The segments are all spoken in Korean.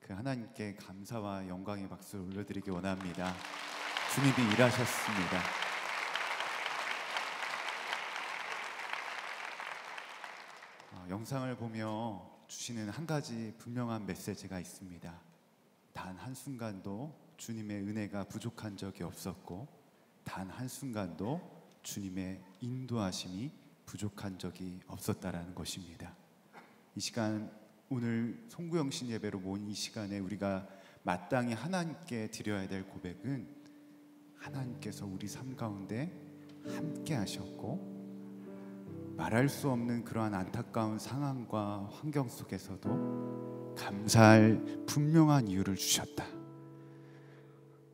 그 하나님께 감사와 영광의 박수를 올려드리기 원합니다. 주님이 일하셨습니다. 영상을 보며 주시는 한 가지 분명한 메시지가 있습니다. 단 한순간도 주님의 은혜가 부족한 적이 없었고, 단 한순간도 주님의 인도하심이 부족한 적이 없었다라는 것입니다. 이 시간, 오늘 송구영신 예배로 모인 이 시간에 우리가 마땅히 하나님께 드려야 될 고백은, 하나님께서 우리 삶 가운데 함께 하셨고, 말할 수 없는 그러한 안타까운 상황과 환경 속에서도 감사할 분명한 이유를 주셨다.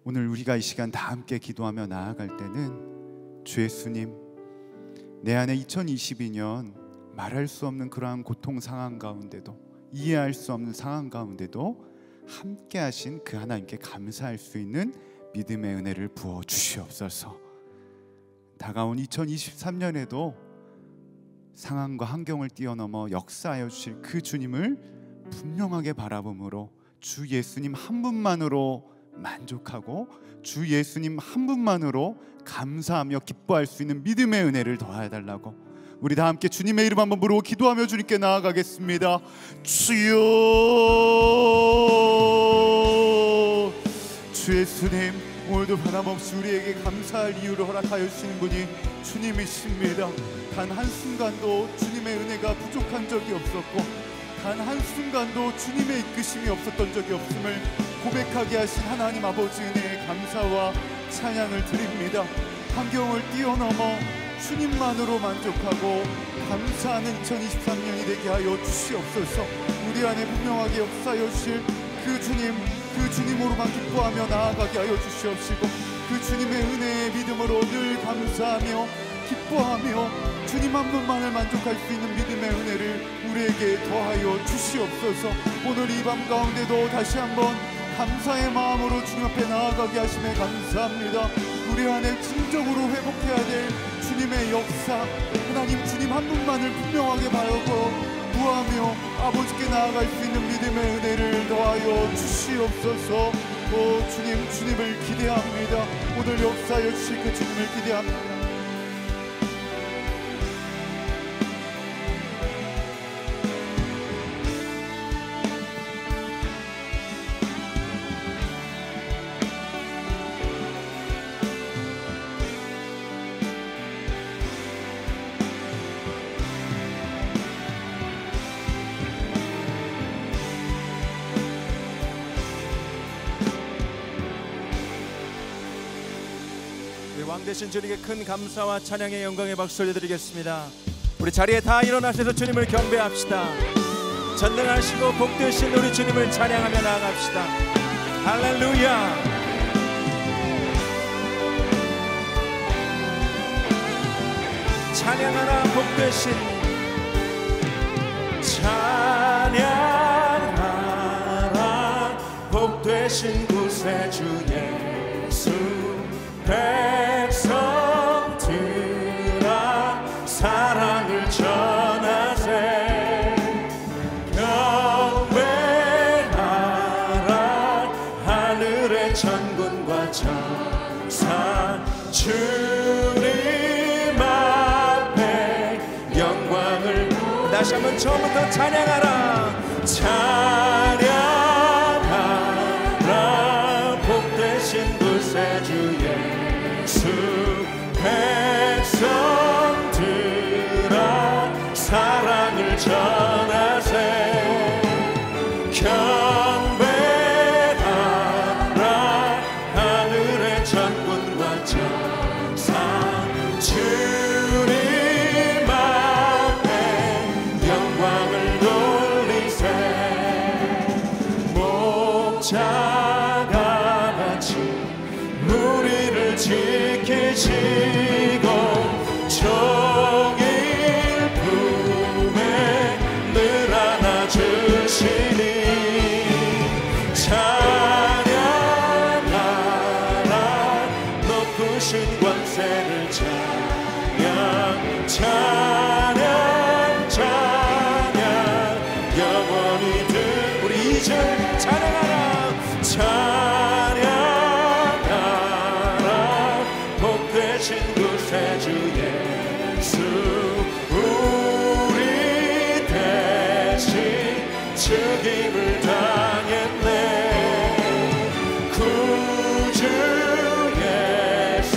오늘 우리가 이 시간 다 함께 기도하며 나아갈 때는, 주 예수님, 내 안에 2022년 말할 수 없는 그러한 고통 상황 가운데도, 이해할 수 없는 상황 가운데도 함께 하신 그 하나님께 감사할 수 있는 믿음의 은혜를 부어 주시옵소서. 다가온 2023년에도 상황과 환경을 뛰어넘어 역사하여 주실 그 주님을 분명하게 바라봄으로 주 예수님 한 분만으로 만족하고 주 예수님 한 분만으로 감사하며 기뻐할 수 있는 믿음의 은혜를 더해달라고 우리 다 함께 주님의 이름 한번 부르고 기도하며 주님께 나아가겠습니다. 주여, 주 예수님, 오늘도 변함없이 우리에게 감사할 이유를 허락하여 주시는 분이 주님이십니다. 단 한순간도 주님의 은혜가 부족한 적이 없었고 단 한순간도 주님의 이끄심이 없었던 적이 없음을 고백하게 하신 하나님 아버지 은혜에 감사와 찬양을 드립니다. 환경을 뛰어넘어 주님만으로 만족하고 감사하는 2023년이 되게 하여 주시옵소서. 우리 안에 분명하게 역사하여 주실 그 주님, 그 주님으로만 기뻐하며 나아가게 하여 주시옵시고 그 주님의 은혜에 믿음으로 늘 감사하며 기뻐하며 주님 한 분만을 만족할 수 있는 믿음의 은혜를 우리에게 더하여 주시옵소서. 오늘 이 밤 가운데도 다시 한번 감사의 마음으로 주님 앞에 나아가게 하심에 감사합니다. 우리 안에 진정으로 회복해야 될 주님의 역사, 하나님 주님 한 분만을 분명하게 바라고 구하며 아버지께 나아갈 수 있는 믿음의 은혜를 더하여 주시옵소서. 오 주님, 주님을 기대합니다. 오늘 역사하여 주실 그 주님을 기대합니다. 왕 되신 주님께 큰 감사와 찬양의 영광의 박수 올려드리겠습니다. 우리 자리에 다 일어나셔서 주님을 경배합시다. 전능하시고 복되신 우리 주님을 찬양하며 나아갑시다. 할렐루야. 찬양하라 복되신, 찬양하라 복되신 구세주 예수. 백성들아 사랑을 전하세. 경배하라 하늘의 천군과 천사. 주님 앞에 영광을. 다시 한번 처음부터 찬양하라. 찬양하라 복되신 구세주 예수. 백성들아 사랑을 전하세. 경배하라 하늘의 천군과 천사. 주님 앞에 영광을 돌리세. 목자가 같이 무리를 지키시고 종일 품에 늘 안아주시니. 찬양하라 높으신 권세를. 찬양 찬양 찬양 영원히 들. 우리 이절 찬양하라. 찬양하라 복되신 구세주 예수. 우리 대신 죽임을 당했네. 구주 예수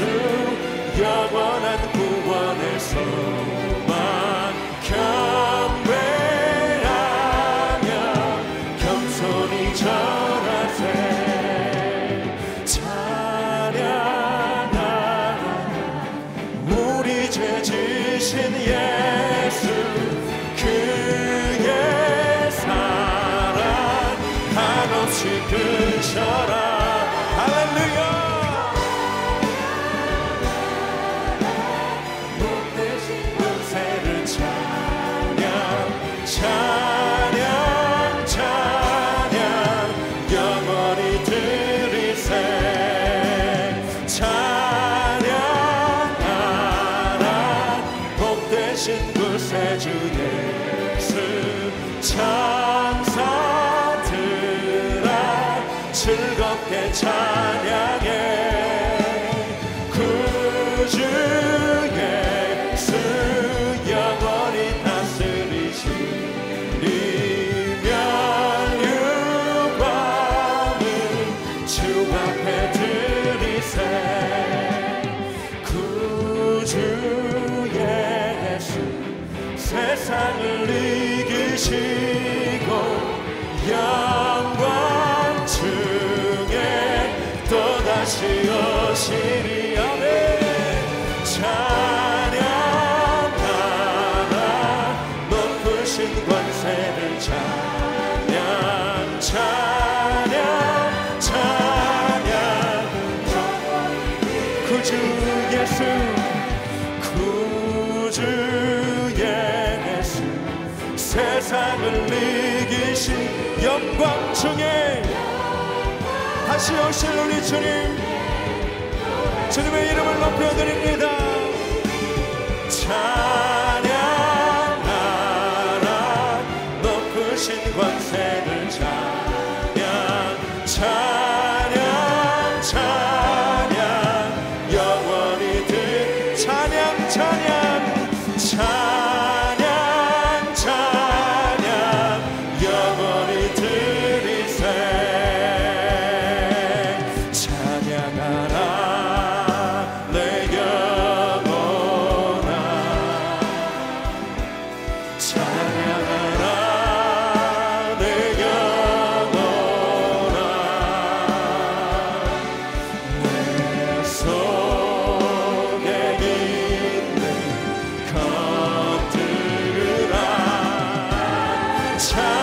구주 예수 세상을 이기시고 영광 중에 또다시 오시리. 아멘. 찬양하라 높으신 권세를 찬양 찬양 찬양 구주 예수 구주 예수 세상을 이기신 영광 중에 다시 오실 우리 주님, 주님의 이름을 높여드립니다. 찬양하라 높으신 권세를 찬양 찬양 찬양 영원히 찬양 찬양 찬양 찬양 영원히 드리세. 찬양하라 내 영혼아 찬양하라 내 영혼아 내 속에 있는 것들아 찬양.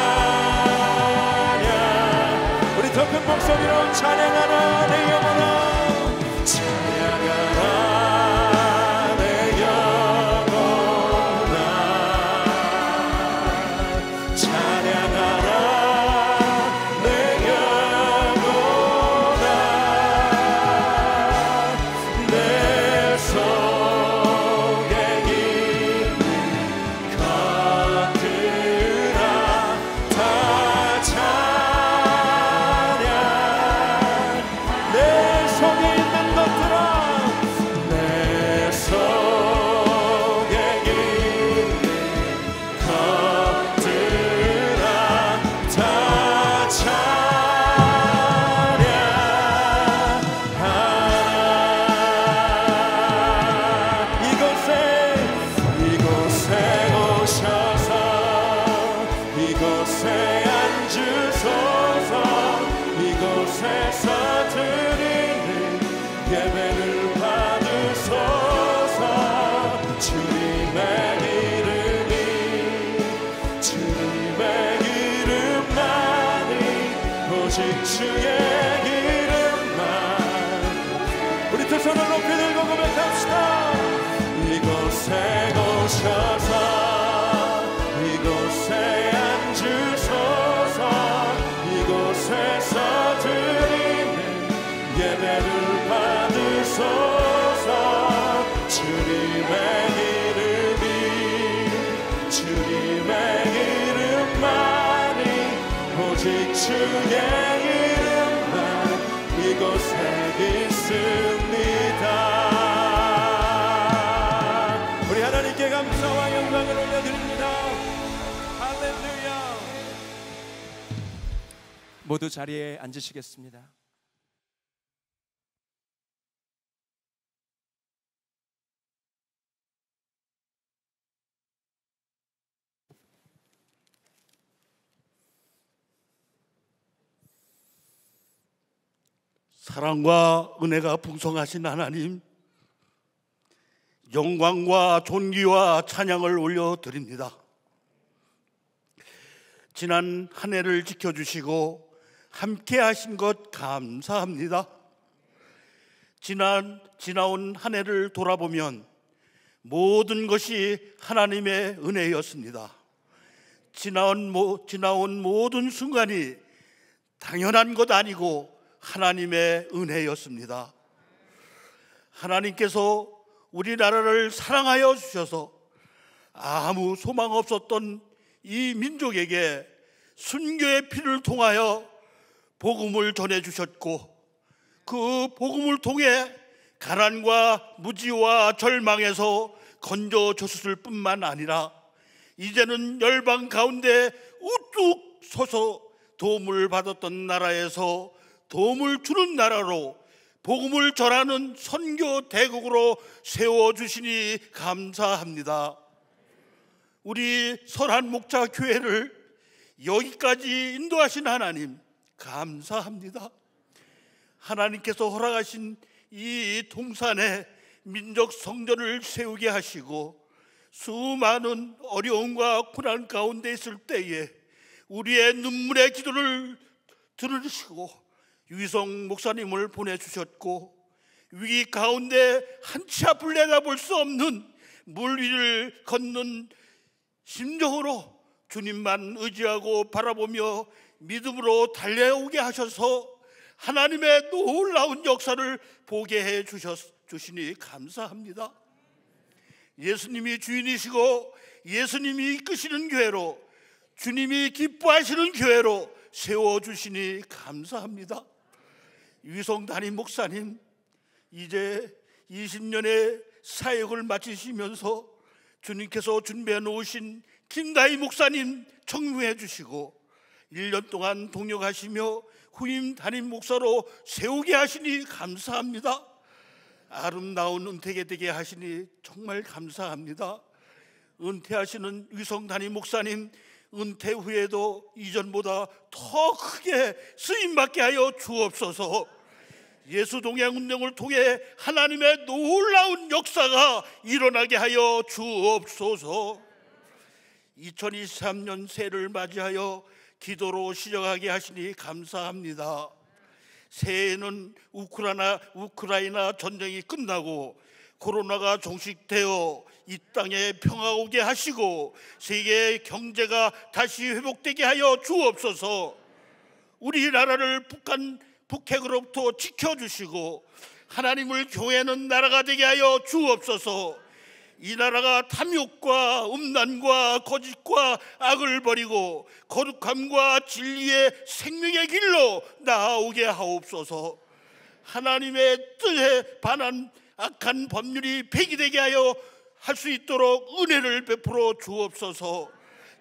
우리 더 큰 목소리로 찬양하라 내 영혼아 찬양하라 내 영혼아 찬양하라 내 영혼아 내 속에 있는 것들아 다 찬양. 내 속에 있는 것들아 내 속에 있는 것들아 다 찬양하라. 이곳에 오셔서 이곳에 앉으소서. 이곳에서 드리는 예배를 받으소서. 주님의 이름만이 오직 주의 이름만. 우리 두 손을 높이 들고 고백합시다. 이곳에 오셔서 이곳에 앉으소서. 이곳에서 드리는 예배를 받으소서. 주님의 이름만이 오직 주의 이름만 이곳에 있습니다. 우리 하나님께 감사와 영광을 올려드립니다. 할렐루야. 모두 자리에 앉으시겠습니다. 사랑과 은혜가 풍성하신 하나님, 영광과 존귀와 찬양을 올려드립니다. 지난 한 해를 지켜주시고 함께 하신 것 감사합니다. 지나온 한 해를 돌아보면 모든 것이 하나님의 은혜였습니다. 지나온 모든 순간이 당연한 것 아니고 하나님의 은혜였습니다. 하나님께서 우리나라를 사랑하여 주셔서 아무 소망 없었던 이 민족에게 순교의 피를 통하여 복음을 전해주셨고, 그 복음을 통해 가난과 무지와 절망에서 건져줬을 뿐만 아니라 이제는 열방 가운데 우뚝 서서 도움을 받았던 나라에서 도움을 주는 나라로 복음을 전하는 선교 대국으로 세워주시니 감사합니다. 우리 선한 목자 교회를 여기까지 인도하신 하나님 감사합니다. 하나님께서 허락하신 이 동산에 민족 성전을 세우게 하시고 수많은 어려움과 고난 가운데 있을 때에 우리의 눈물의 기도를 들으시고 유희성 목사님을 보내주셨고, 위기 가운데 한치 앞을 내다볼 수 없는 물 위를 걷는 심정으로 주님만 의지하고 바라보며 믿음으로 달려오게 하셔서 하나님의 놀라운 역사를 보게 해 주시니 감사합니다. 예수님이 주인이시고 예수님이 이끄시는 교회로, 주님이 기뻐하시는 교회로 세워주시니 감사합니다. 유희성 담임 목사님 이제 20년의 사역을 마치시면서 주님께서 준비해 놓으신 김다희 목사님 청유해 주시고 1년 동안 동역하시며 후임 담임 목사로 세우게 하시니 감사합니다. 아름다운 은퇴가 되게 하시니 정말 감사합니다. 은퇴하시는 유희성 담임 목사님 은퇴 후에도 이전보다 더 크게 쓰임받게 하여 주옵소서. 예수동행 운동을 통해 하나님의 놀라운 역사가 일어나게 하여 주옵소서. 2023년 새해를 맞이하여 기도로 시작하게 하시니 감사합니다. 새해에는 우크라이나 전쟁이 끝나고 코로나가 종식되어 이 땅에 평화가 오게 하시고 세계 경제가 다시 회복되게 하여 주옵소서. 우리나라를 북핵으로부터 지켜주시고 하나님을 교회하는 나라가 되게 하여 주옵소서. 이 나라가 탐욕과 음란과 거짓과 악을 버리고 거룩함과 진리의 생명의 길로 나아오게 하옵소서. 하나님의 뜻에 반한 악한 법률이 폐기되게 하여 할 수 있도록 은혜를 베풀어 주옵소서.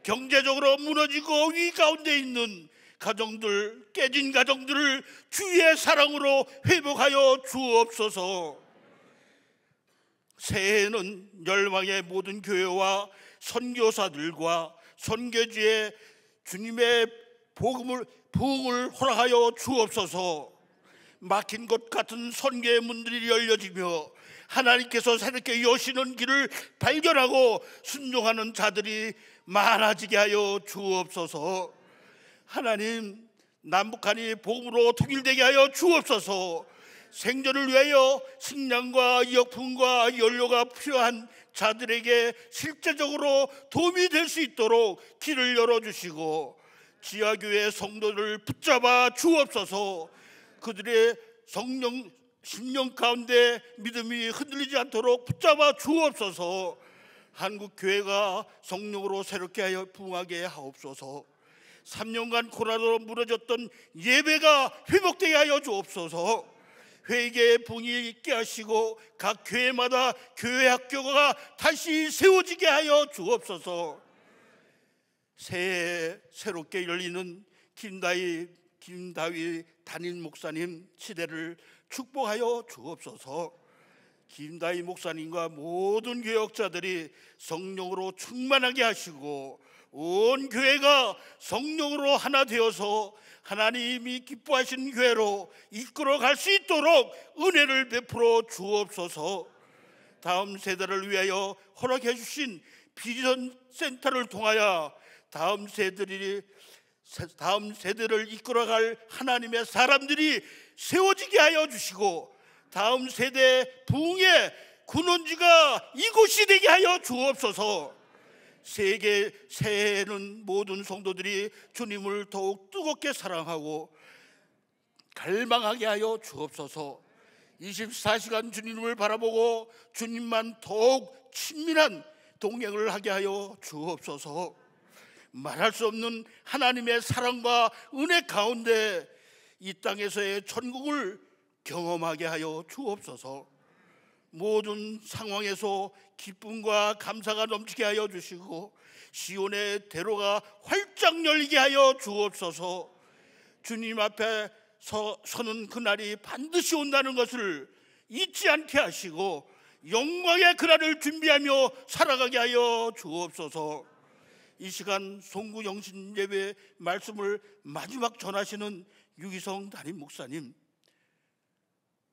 경제적으로 무너지고 위기 가운데 있는 가정들, 깨진 가정들을 주의 사랑으로 회복하여 주옵소서. 새해에는 열방의 모든 교회와 선교사들과 선교지에 주님의 부흥을 허락하여 주옵소서. 막힌 것 같은 선교의 문들이 열려지며 하나님께서 새롭게 여시는 길을 발견하고 순종하는 자들이 많아지게 하여 주옵소서. 하나님, 남북한이 복음으로 통일되게 하여 주옵소서. 생존을 위하여 식량과 의약품과 연료가 필요한 자들에게 실제적으로 도움이 될 수 있도록 길을 열어주시고 지하교회 성도를 붙잡아 주옵소서. 그들의 심령 가운데 믿음이 흔들리지 않도록 붙잡아 주옵소서. 한국교회가 성령으로 새롭게 하여 부흥하게 하옵소서. 3년간 코로나로 무너졌던 예배가 회복되게 하여 주옵소서. 회개의 부흥이 있게 하시고 각 교회마다 교회 학교가 다시 세워지게 하여 주옵소서. 새해 새롭게 열리는 김다위 담임 목사님 시대를 축복하여 주옵소서. 김다희 목사님과 모든 교역자들이 성령으로 충만하게 하시고 온 교회가 성령으로 하나 되어서 하나님이 기뻐하신 교회로 이끌어갈 수 있도록 은혜를 베풀어 주옵소서. 다음 세대를 위하여 허락해 주신 비전 센터를 통하여 다음 세대를 이끌어갈 하나님의 사람들이 세워지게 하여 주시고 다음 세대 부흥의 근원지가 이곳이 되게 하여 주옵소서. 새해에는 모든 성도들이 주님을 더욱 뜨겁게 사랑하고 갈망하게 하여 주옵소서. 24시간 주님을 바라보고 주님만 더욱 친밀한 동행을 하게 하여 주옵소서. 말할 수 없는 하나님의 사랑과 은혜 가운데 이 땅에서의 천국을 경험하게 하여 주옵소서. 모든 상황에서 기쁨과 감사가 넘치게 하여 주시고 시온의 대로가 활짝 열리게 하여 주옵소서. 주님 앞에 서는 그날이 반드시 온다는 것을 잊지 않게 하시고 영광의 그날을 준비하며 살아가게 하여 주옵소서. 이 시간 송구영신 예배 말씀을 마지막 전하시는 유기성 담임 목사님,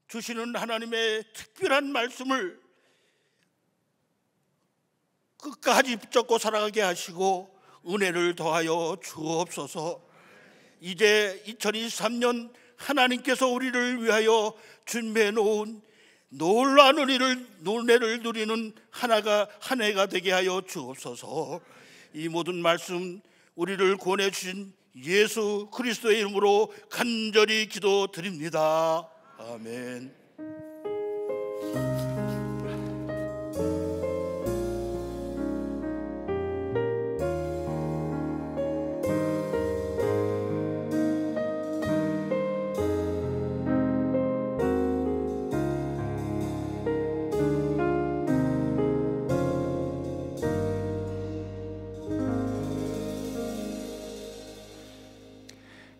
주시는 하나님의 특별한 말씀을 끝까지 붙잡고 살아가게 하시고 은혜를 더하여 주옵소서. 이제 2023년 하나님께서 우리를 위하여 준비해 놓은 놀라운 은혜를 누리는 한 해가 되게 하여 주옵소서. 이 모든 말씀 우리를 구원해 주신 예수 그리스도의 이름으로 간절히 기도드립니다. 아멘.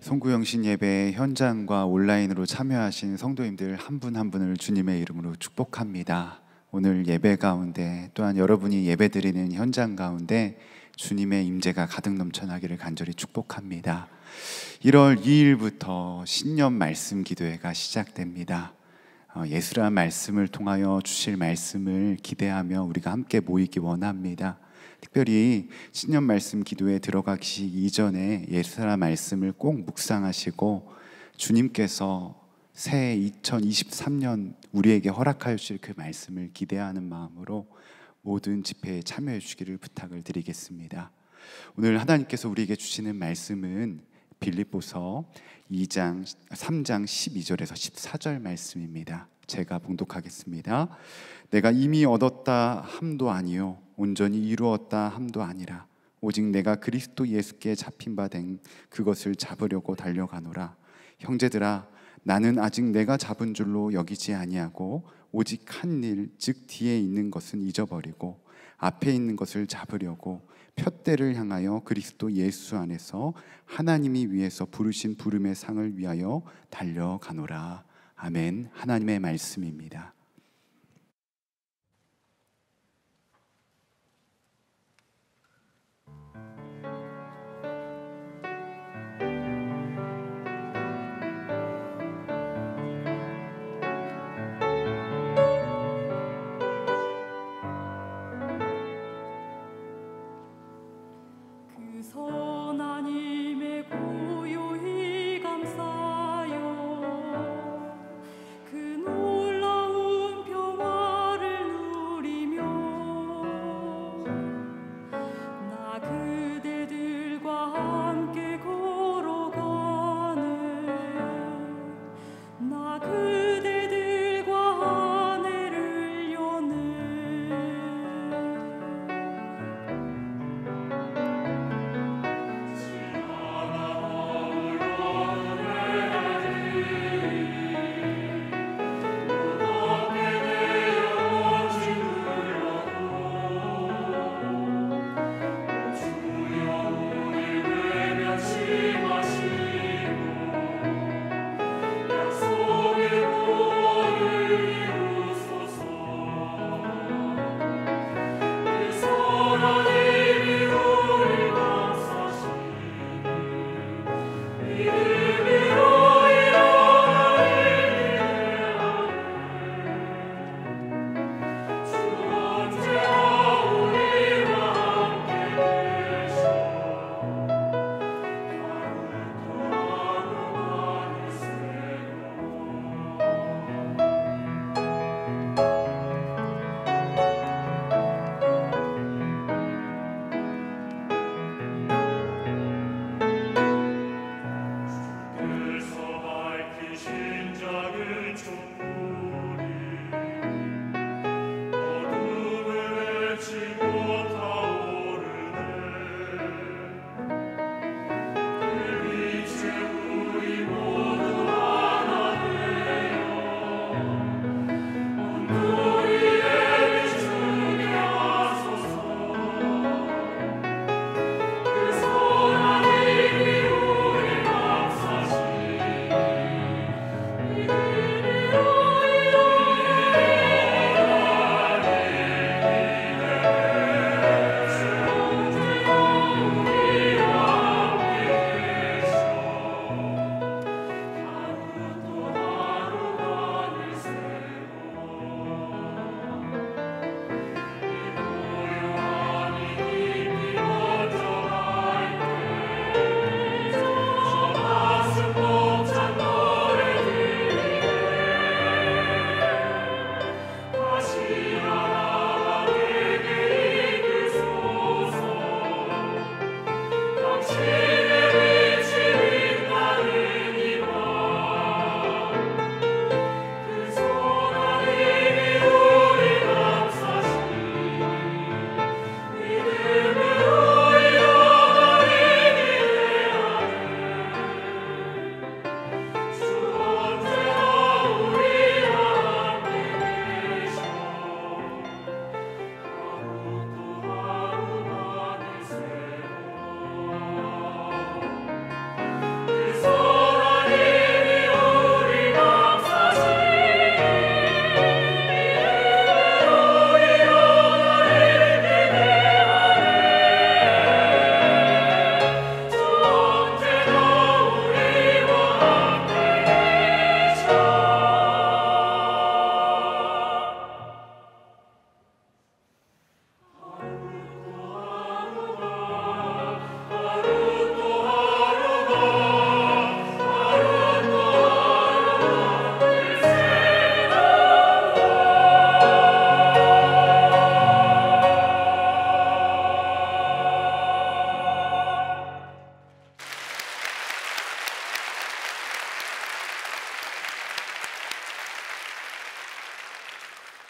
송구영신 예배 현장과 온라인으로 참여하신 성도님들 한 분 한 분을 주님의 이름으로 축복합니다. 오늘 예배 가운데 또한 여러분이 예배드리는 현장 가운데 주님의 임재가 가득 넘쳐나기를 간절히 축복합니다. 1월 2일부터 신년 말씀 기도회가 시작됩니다. 예수란 말씀을 통하여 주실 말씀을 기대하며 우리가 함께 모이기 원합니다. 특별히 신년 말씀 기도에 들어가기 이전에 예수라 말씀을 꼭 묵상하시고 주님께서 새해 2023년 우리에게 허락하여 주실 그 말씀을 기대하는 마음으로 모든 집회에 참여해 주시기를 부탁을 드리겠습니다. 오늘 하나님께서 우리에게 주시는 말씀은 빌립보서 3장 12절에서 14절 말씀입니다. 제가 봉독하겠습니다. 내가 이미 얻었다 함도 아니요 온전히 이루었다 함도 아니라 오직 내가 그리스도 예수께 잡힌 바 된 그것을 잡으려고 달려가노라. 형제들아, 나는 아직 내가 잡은 줄로 여기지 아니하고 오직 한 일, 즉 뒤에 있는 것은 잊어버리고 앞에 있는 것을 잡으려고 푯대를 향하여 그리스도 예수 안에서 하나님이 위에서 부르신 부름의 상을 위하여 달려가노라. 아멘. 하나님의 말씀입니다. 그 놀라운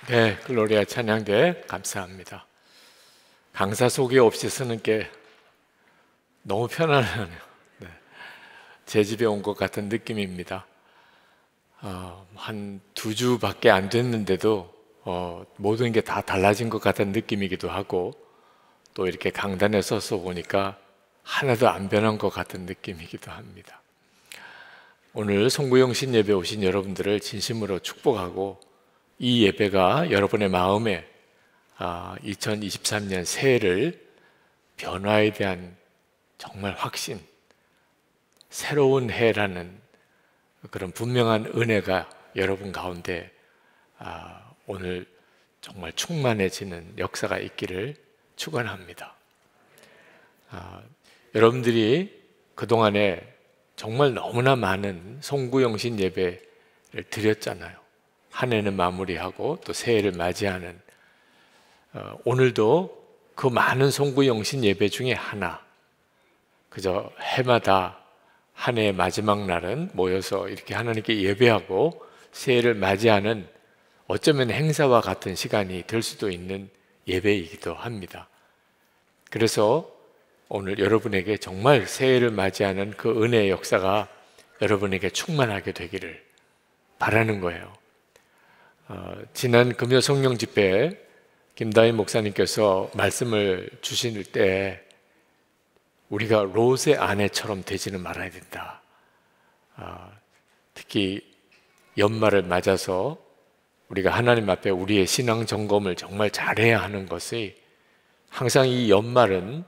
네, 글로리아 찬양대 감사합니다. 강사 소개 없이 쓰는 게 너무 편안하네요. 네, 제 집에 온 것 같은 느낌입니다. 한 2주밖에 안 됐는데도 모든 게 다 달라진 것 같은 느낌이기도 하고, 또 이렇게 강단에 서서 보니까 하나도 안 변한 것 같은 느낌이기도 합니다. 오늘 송구영신 예배 오신 여러분들을 진심으로 축복하고, 이 예배가 여러분의 마음에 2023년 새해를 변화에 대한 정말 확신, 새로운 해라는 그런 분명한 은혜가 여러분 가운데 오늘 정말 충만해지는 역사가 있기를 축원합니다. 여러분들이 그동안에 정말 너무나 많은 송구영신 예배를 드렸잖아요. 한 해는 마무리하고 또 새해를 맞이하는, 오늘도 그 많은 송구영신 예배 중에 하나, 그저 해마다 한 해의 마지막 날은 모여서 이렇게 하나님께 예배하고 새해를 맞이하는, 어쩌면 행사와 같은 시간이 될 수도 있는 예배이기도 합니다. 그래서 오늘 여러분에게 정말 새해를 맞이하는 그 은혜의 역사가 여러분에게 충만하게 되기를 바라는 거예요. 지난 금요 성령 집회에 김다희 목사님께서 말씀을 주실 때 우리가 롯의 아내처럼 되지는 말아야 된다. 특히 연말을 맞아서 우리가 하나님 앞에 우리의 신앙 점검을 정말 잘해야 하는 것이, 항상 이 연말은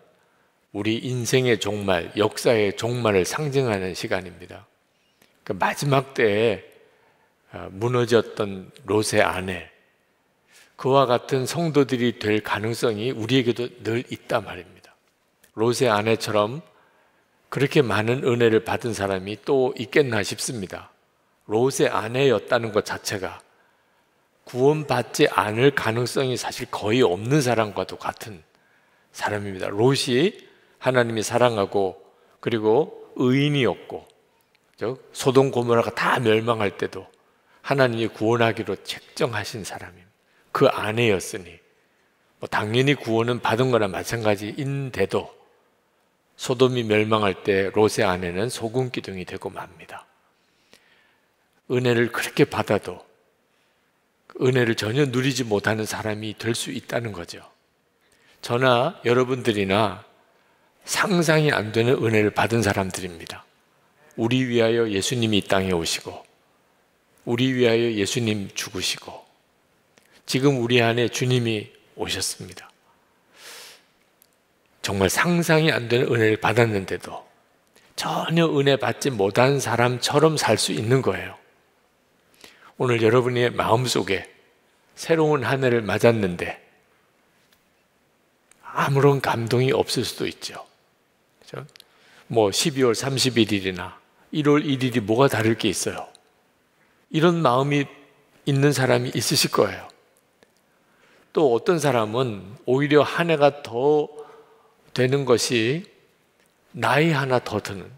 우리 인생의 종말, 역사의 종말을 상징하는 시간입니다. 그 마지막 때에 무너졌던 롯의 아내, 그와 같은 성도들이 될 가능성이 우리에게도 늘 있단 말입니다. 롯의 아내처럼 그렇게 많은 은혜를 받은 사람이 또 있겠나 싶습니다. 롯의 아내였다는 것 자체가 구원받지 않을 가능성이 사실 거의 없는 사람과도 같은 사람입니다. 롯이 하나님이 사랑하고 그리고 의인이었고, 소돔 고모라가 다 멸망할 때도 하나님이 구원하기로 책정하신 사람입니다. 그 아내였으니 당연히 구원은 받은 거나 마찬가지인데도 소돔이 멸망할 때 롯의 아내는 소금 기둥이 되고 맙니다. 은혜를 그렇게 받아도 은혜를 전혀 누리지 못하는 사람이 될 수 있다는 거죠. 저나 여러분들이나 상상이 안 되는 은혜를 받은 사람들입니다. 우리 위하여 예수님이 이 땅에 오시고, 우리 위하여 예수님 죽으시고, 지금 우리 안에 주님이 오셨습니다. 정말 상상이 안 되는 은혜를 받았는데도 전혀 은혜 받지 못한 사람처럼 살 수 있는 거예요. 오늘 여러분의 마음속에 새로운 한 해를 맞았는데 아무런 감동이 없을 수도 있죠. 그렇죠? 12월 31일이나 1월 1일이 뭐가 다를 게 있어요. 이런 마음이 있는 사람이 있으실 거예요. 또 어떤 사람은 오히려 한 해가 더 되는 것이 나이 하나 더 드는,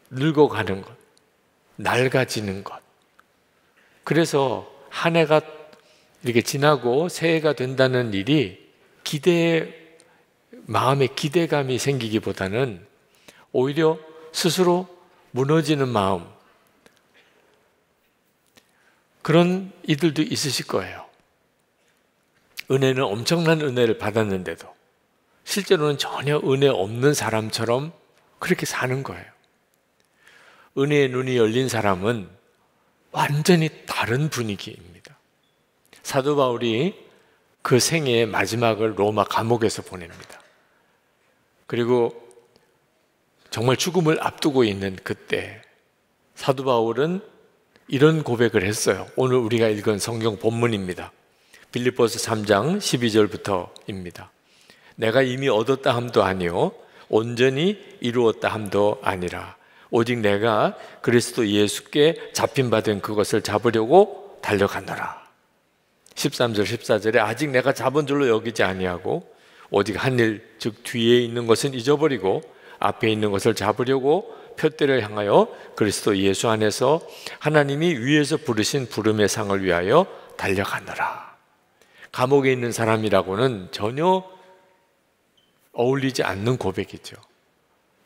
늙어가는 것, 낡아지는 것. 그래서 한 해가 이렇게 지나고 새해가 된다는 일이 마음에 기대감이 생기기보다는 오히려 스스로 무너지는 마음, 그런 이들도 있으실 거예요. 은혜는 엄청난 은혜를 받았는데도 실제로는 전혀 은혜 없는 사람처럼 그렇게 사는 거예요. 은혜의 눈이 열린 사람은 완전히 다른 분위기입니다. 사도 바울이 그 생애의 마지막을 로마 감옥에서 보냅니다. 그리고 정말 죽음을 앞두고 있는 그때 사도 바울은 이런 고백을 했어요. 오늘 우리가 읽은 성경 본문입니다. 빌립보서 3장 12절부터입니다. 내가 이미 얻었다 함도 아니요 온전히 이루었다 함도 아니라 오직 내가 그리스도 예수께 잡힌 바 된 그것을 잡으려고 달려가노라. 13절 14절에 아직 내가 잡은 줄로 여기지 아니하고 오직 한 일 즉 뒤에 있는 것은 잊어버리고 앞에 있는 것을 잡으려고 표대를 향하여 그리스도 예수 안에서 하나님이 위에서 부르신 부름의 상을 위하여 달려가노라. 감옥에 있는 사람이라고는 전혀 어울리지 않는 고백이죠.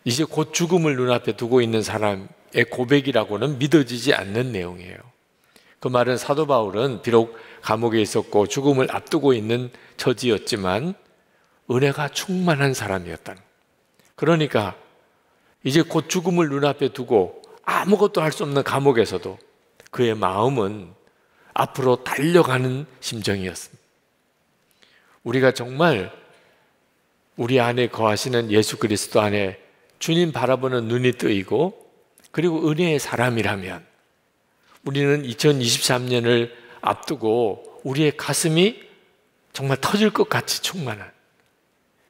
이제 곧 죽음을 눈앞에 두고 있는 사람의 고백이라고는 믿어지지 않는 내용이에요. 그 말은 사도 바울은 비록 감옥에 있었고 죽음을 앞두고 있는 처지였지만 은혜가 충만한 사람이었다는. 그러니까 이제 곧 죽음을 눈앞에 두고 아무것도 할 수 없는 감옥에서도 그의 마음은 앞으로 달려가는 심정이었습니다. 우리가 정말 우리 안에 거하시는 예수 그리스도 안에 주님 바라보는 눈이 뜨이고 그리고 은혜의 사람이라면 우리는 2023년을 앞두고 우리의 가슴이 정말 터질 것 같이 충만한,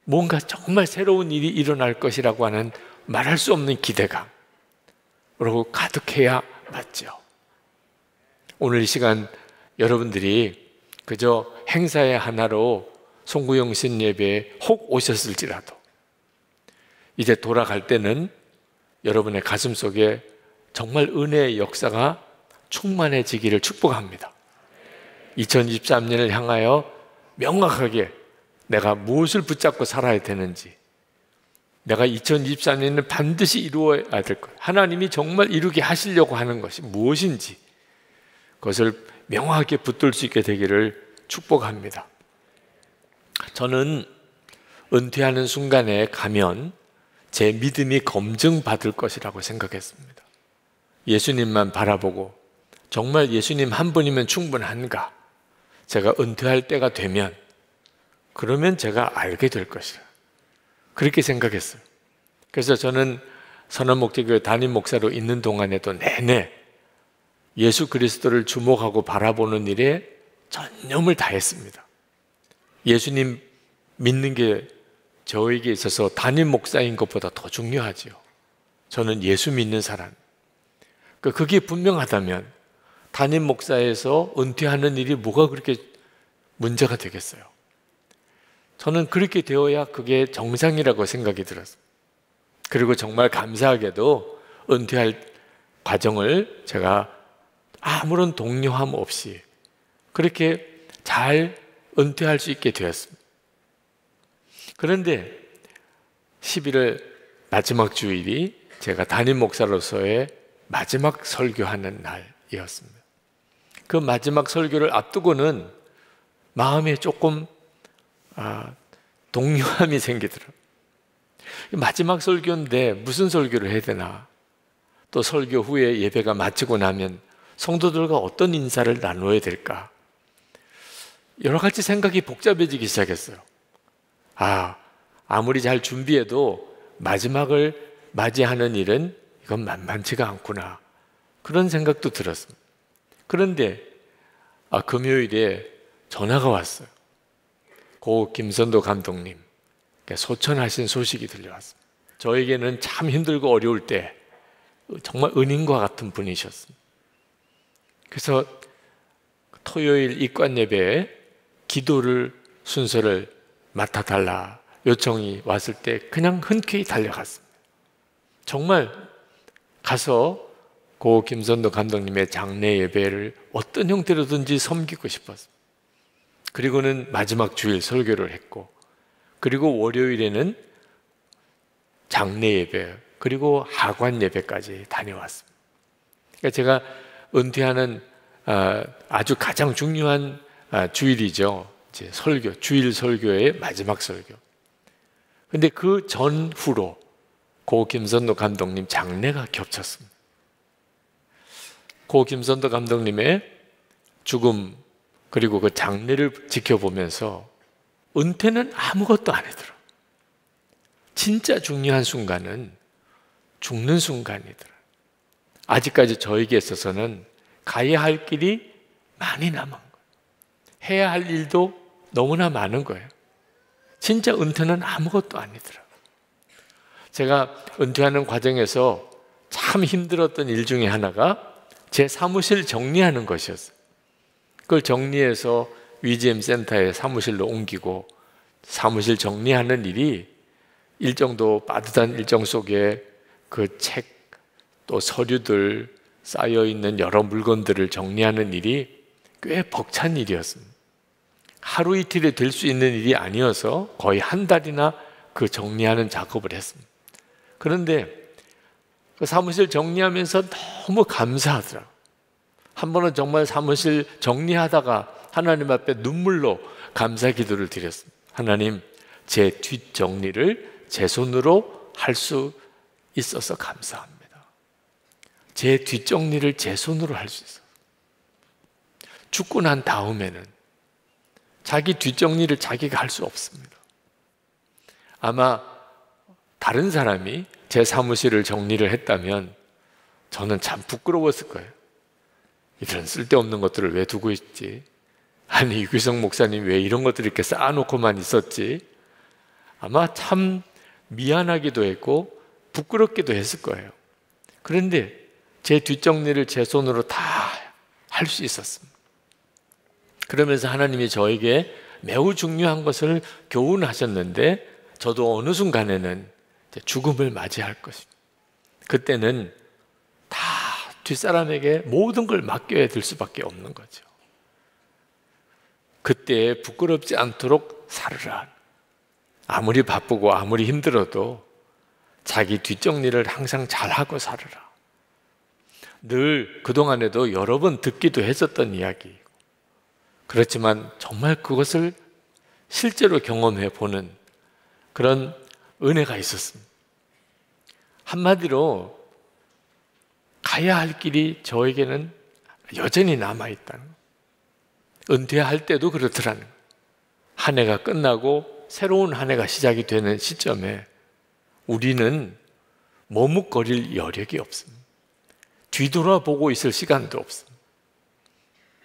뭔가 정말 새로운 일이 일어날 것이라고 하는 말할 수 없는 기대감, 그리고 가득해야 맞죠. 오늘 이 시간 여러분들이 그저 행사의 하나로 송구영신 예배에 혹 오셨을지라도 이제 돌아갈 때는 여러분의 가슴 속에 정말 은혜의 역사가 충만해지기를 축복합니다. 2023년을 향하여 명확하게 내가 무엇을 붙잡고 살아야 되는지, 내가 2023년을 반드시 이루어야 될 것, 하나님이 정말 이루게 하시려고 하는 것이 무엇인지 그것을 명확하게 붙들 수 있게 되기를 축복합니다. 저는 은퇴하는 순간에 가면 제 믿음이 검증받을 것이라고 생각했습니다. 예수님만 바라보고 정말 예수님 한 분이면 충분한가? 제가 은퇴할 때가 되면 그러면 제가 알게 될 것이라 그렇게 생각했어요. 그래서 저는 선한목재교회 담임 목사로 있는 동안에도 내내 예수 그리스도를 주목하고 바라보는 일에 전념을 다했습니다. 예수님 믿는 게 저에게 있어서 담임 목사인 것보다 더 중요하지요. 저는 예수 믿는 사람. 그게 분명하다면 담임 목사에서 은퇴하는 일이 뭐가 그렇게 문제가 되겠어요? 저는 그렇게 되어야 그게 정상이라고 생각이 들었어요. 그리고 정말 감사하게도 은퇴할 과정을 제가 아무런 동요함 없이 그렇게 잘 은퇴할 수 있게 되었습니다. 그런데 11월 마지막 주일이 제가 담임 목사로서의 마지막 설교하는 날이었습니다. 그 마지막 설교를 앞두고는 마음에 조금 동요함이 생기더라고요. 마지막 설교인데 무슨 설교를 해야 되나? 또 설교 후에 예배가 마치고 나면 성도들과 어떤 인사를 나눠야 될까? 여러 가지 생각이 복잡해지기 시작했어요. 아무리 잘 준비해도 마지막을 맞이하는 일은 이건 만만치가 않구나. 그런 생각도 들었습니다. 그런데 금요일에 전화가 왔어요. 고 김선도 감독님 소천하신 소식이 들려왔습니다. 저에게는 참 힘들고 어려울 때 정말 은인과 같은 분이셨습니다. 그래서 토요일 입관 예배에 기도를 순서를 맡아달라 요청이 왔을 때 그냥 흔쾌히 달려갔습니다. 정말 가서 고 김선도 감독님의 장례 예배를 어떤 형태로든지 섬기고 싶었습니다. 그리고는 마지막 주일 설교를 했고, 그리고 월요일에는 장례 예배 그리고 하관 예배까지 다녀왔습니다. 그러니까 제가 은퇴하는 아주 가장 중요한 주일이죠. 이제 설교, 주일 설교의 마지막 설교. 근데 그 전후로 고 김선도 감독님 장례가 겹쳤습니다. 고 김선도 감독님의 죽음 그리고 그 장례를 지켜보면서 은퇴는 아무것도 아니더라. 진짜 중요한 순간은 죽는 순간이더라. 아직까지 저에게 있어서는 가야 할 길이 많이 남은 거예요. 해야 할 일도 너무나 많은 거예요. 진짜 은퇴는 아무것도 아니더라. 제가 은퇴하는 과정에서 참 힘들었던 일 중에 하나가 제 사무실 정리하는 것이었어요. 그걸 정리해서 위지엠 센터에 사무실로 옮기고 사무실 정리하는 일이 일정도 빠듯한 일정 속에 그 책 또 서류들 쌓여있는 여러 물건들을 정리하는 일이 꽤 벅찬 일이었습니다. 하루 이틀에 될 수 있는 일이 아니어서 거의 한 달이나 그 정리하는 작업을 했습니다. 그런데 그 사무실 정리하면서 너무 감사하더라고요. 한 번은 정말 사무실 정리하다가 하나님 앞에 눈물로 감사 기도를 드렸습니다. 하나님, 제 뒷정리를 제 손으로 할 수 있어서 감사합니다. 제 뒷정리를 제 손으로 할 수 있어서. 죽고 난 다음에는 자기 뒷정리를 자기가 할 수 없습니다. 아마 다른 사람이 제 사무실을 정리를 했다면 저는 참 부끄러웠을 거예요. 이런 쓸데없는 것들을 왜 두고 있지? 아니, 유기성 목사님 왜 이런 것들을 이렇게 쌓아놓고만 있었지? 아마 참 미안하기도 했고 부끄럽기도 했을 거예요. 그런데 제 뒷정리를 제 손으로 다 할 수 있었습니다. 그러면서 하나님이 저에게 매우 중요한 것을 교훈하셨는데, 저도 어느 순간에는 죽음을 맞이할 것입니다. 그때는 다 뒷사람에게 모든 걸 맡겨야 될 수밖에 없는 거죠. 그때 부끄럽지 않도록 살으라. 아무리 바쁘고 아무리 힘들어도 자기 뒷정리를 항상 잘하고 살으라. 늘 그동안에도 여러 번 듣기도 했었던 이야기. 그렇지만 정말 그것을 실제로 경험해 보는 그런 은혜가 있었습니다. 한마디로 가야 할 길이 저에게는 여전히 남아있다는 거예요. 은퇴할 때도 그렇더라는 거예요. 한 해가 끝나고 새로운 한 해가 시작이 되는 시점에 우리는 머뭇거릴 여력이 없습니다. 뒤돌아보고 있을 시간도 없습니다.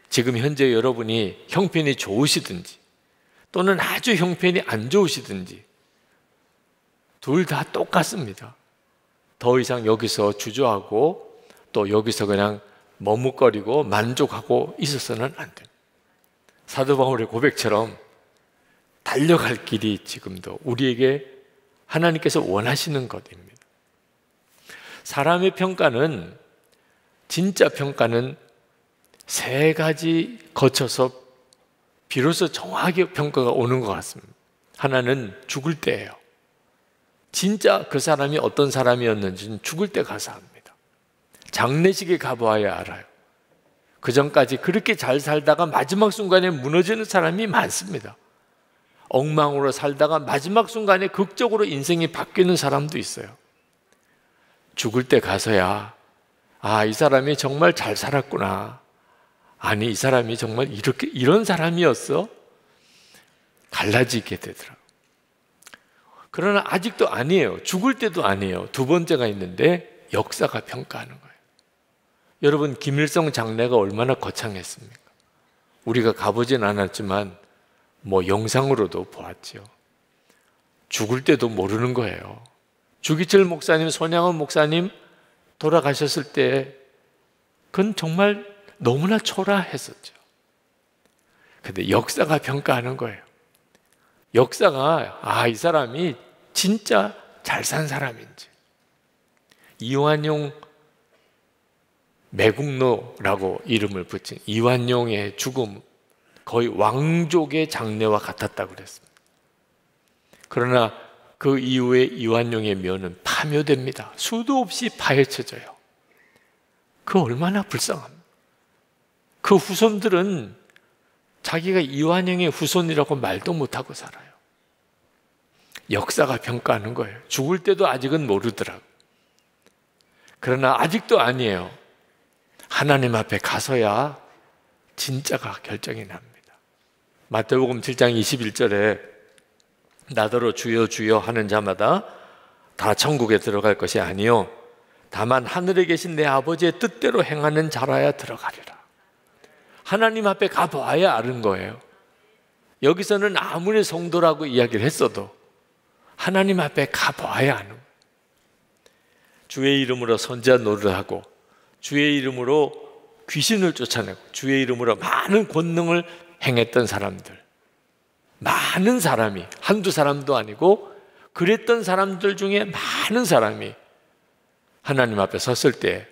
지금 현재 여러분이 형편이 좋으시든지 또는 아주 형편이 안 좋으시든지 둘 다 똑같습니다. 더 이상 여기서 주저하고 또 여기서 그냥 머뭇거리고 만족하고 있어서는 안 됩니다. 사도 바울의 고백처럼 달려갈 길이 지금도 우리에게 하나님께서 원하시는 것입니다. 사람의 평가는, 진짜 평가는 세 가지 거쳐서 비로소 정확하게 평가가 오는 것 같습니다. 하나는 죽을 때예요. 진짜 그 사람이 어떤 사람이었는지는 죽을 때 가서 압니다. 장례식에 가봐야 알아요. 그 전까지 그렇게 잘 살다가 마지막 순간에 무너지는 사람이 많습니다. 엉망으로 살다가 마지막 순간에 극적으로 인생이 바뀌는 사람도 있어요. 죽을 때 가서야, 아, 이 사람이 정말 잘 살았구나. 아니, 이 사람이 정말 이런 사람이었어? 갈라지게 되더라고요. 그러나 아직도 아니에요. 죽을 때도 아니에요. 두 번째가 있는데 역사가 평가하는 거예요. 여러분, 김일성 장례가 얼마나 거창했습니까? 우리가 가보진 않았지만 영상으로도 보았죠. 죽을 때도 모르는 거예요. 주기철 목사님, 손양원 목사님 돌아가셨을 때 그건 정말 너무나 초라했었죠. 근데 역사가 평가하는 거예요. 역사가, 이 사람이 진짜 잘 산 사람인지. 이완용 매국노라고 이름을 붙인 이완용의 죽음, 거의 왕족의 장례와 같았다고 그랬습니다. 그러나 그 이후에 이완용의 묘는 파묘됩니다. 수도 없이 파헤쳐져요. 그 얼마나 불쌍합니다. 그 후손들은 자기가 이완용의 후손이라고 말도 못하고 살아요. 역사가 평가하는 거예요. 죽을 때도 아직은 모르더라고요. 그러나 아직도 아니에요. 하나님 앞에 가서야 진짜가 결정이 납니다. 마태복음 7장 21절에 나더러 주여 주여 하는 자마다 다 천국에 들어갈 것이 아니요 다만 하늘에 계신 내 아버지의 뜻대로 행하는 자라야 들어가리라. 하나님 앞에 가봐야 아는 거예요. 여기서는 아무리 성도라고 이야기를 했어도 하나님 앞에 가봐야 아는 거예요. 주의 이름으로 선지자 노릇하고 주의 이름으로 귀신을 쫓아내고 주의 이름으로 많은 권능을 행했던 사람들, 많은 사람이, 한두 사람도 아니고 그랬던 사람들 중에 많은 사람이 하나님 앞에 섰을 때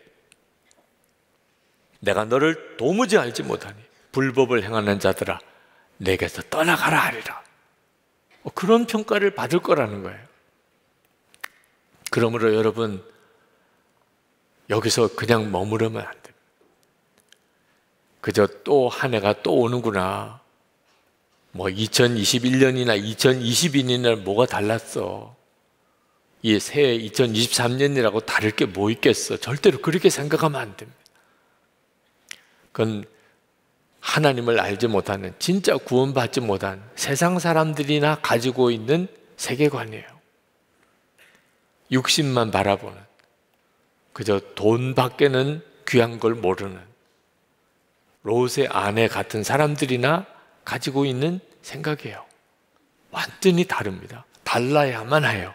내가 너를 도무지 알지 못하니 불법을 행하는 자들아 내게서 떠나가라 하리라. 그런 평가를 받을 거라는 거예요. 그러므로 여러분, 여기서 그냥 머무르면 안 됩니다. 그저 또 한 해가 또 오는구나. 2021년이나 2022년이나 뭐가 달랐어. 이 새해 2023년이라고 다를 게 뭐 있겠어. 절대로 그렇게 생각하면 안 됩니다. 그건 하나님을 알지 못하는, 진짜 구원받지 못한 세상 사람들이나 가지고 있는 세계관이에요. 육신만 바라보는, 그저 돈 밖에는 귀한 걸 모르는 롯의 아내 같은 사람들이나 가지고 있는 생각이에요. 완전히 다릅니다. 달라야만 해요.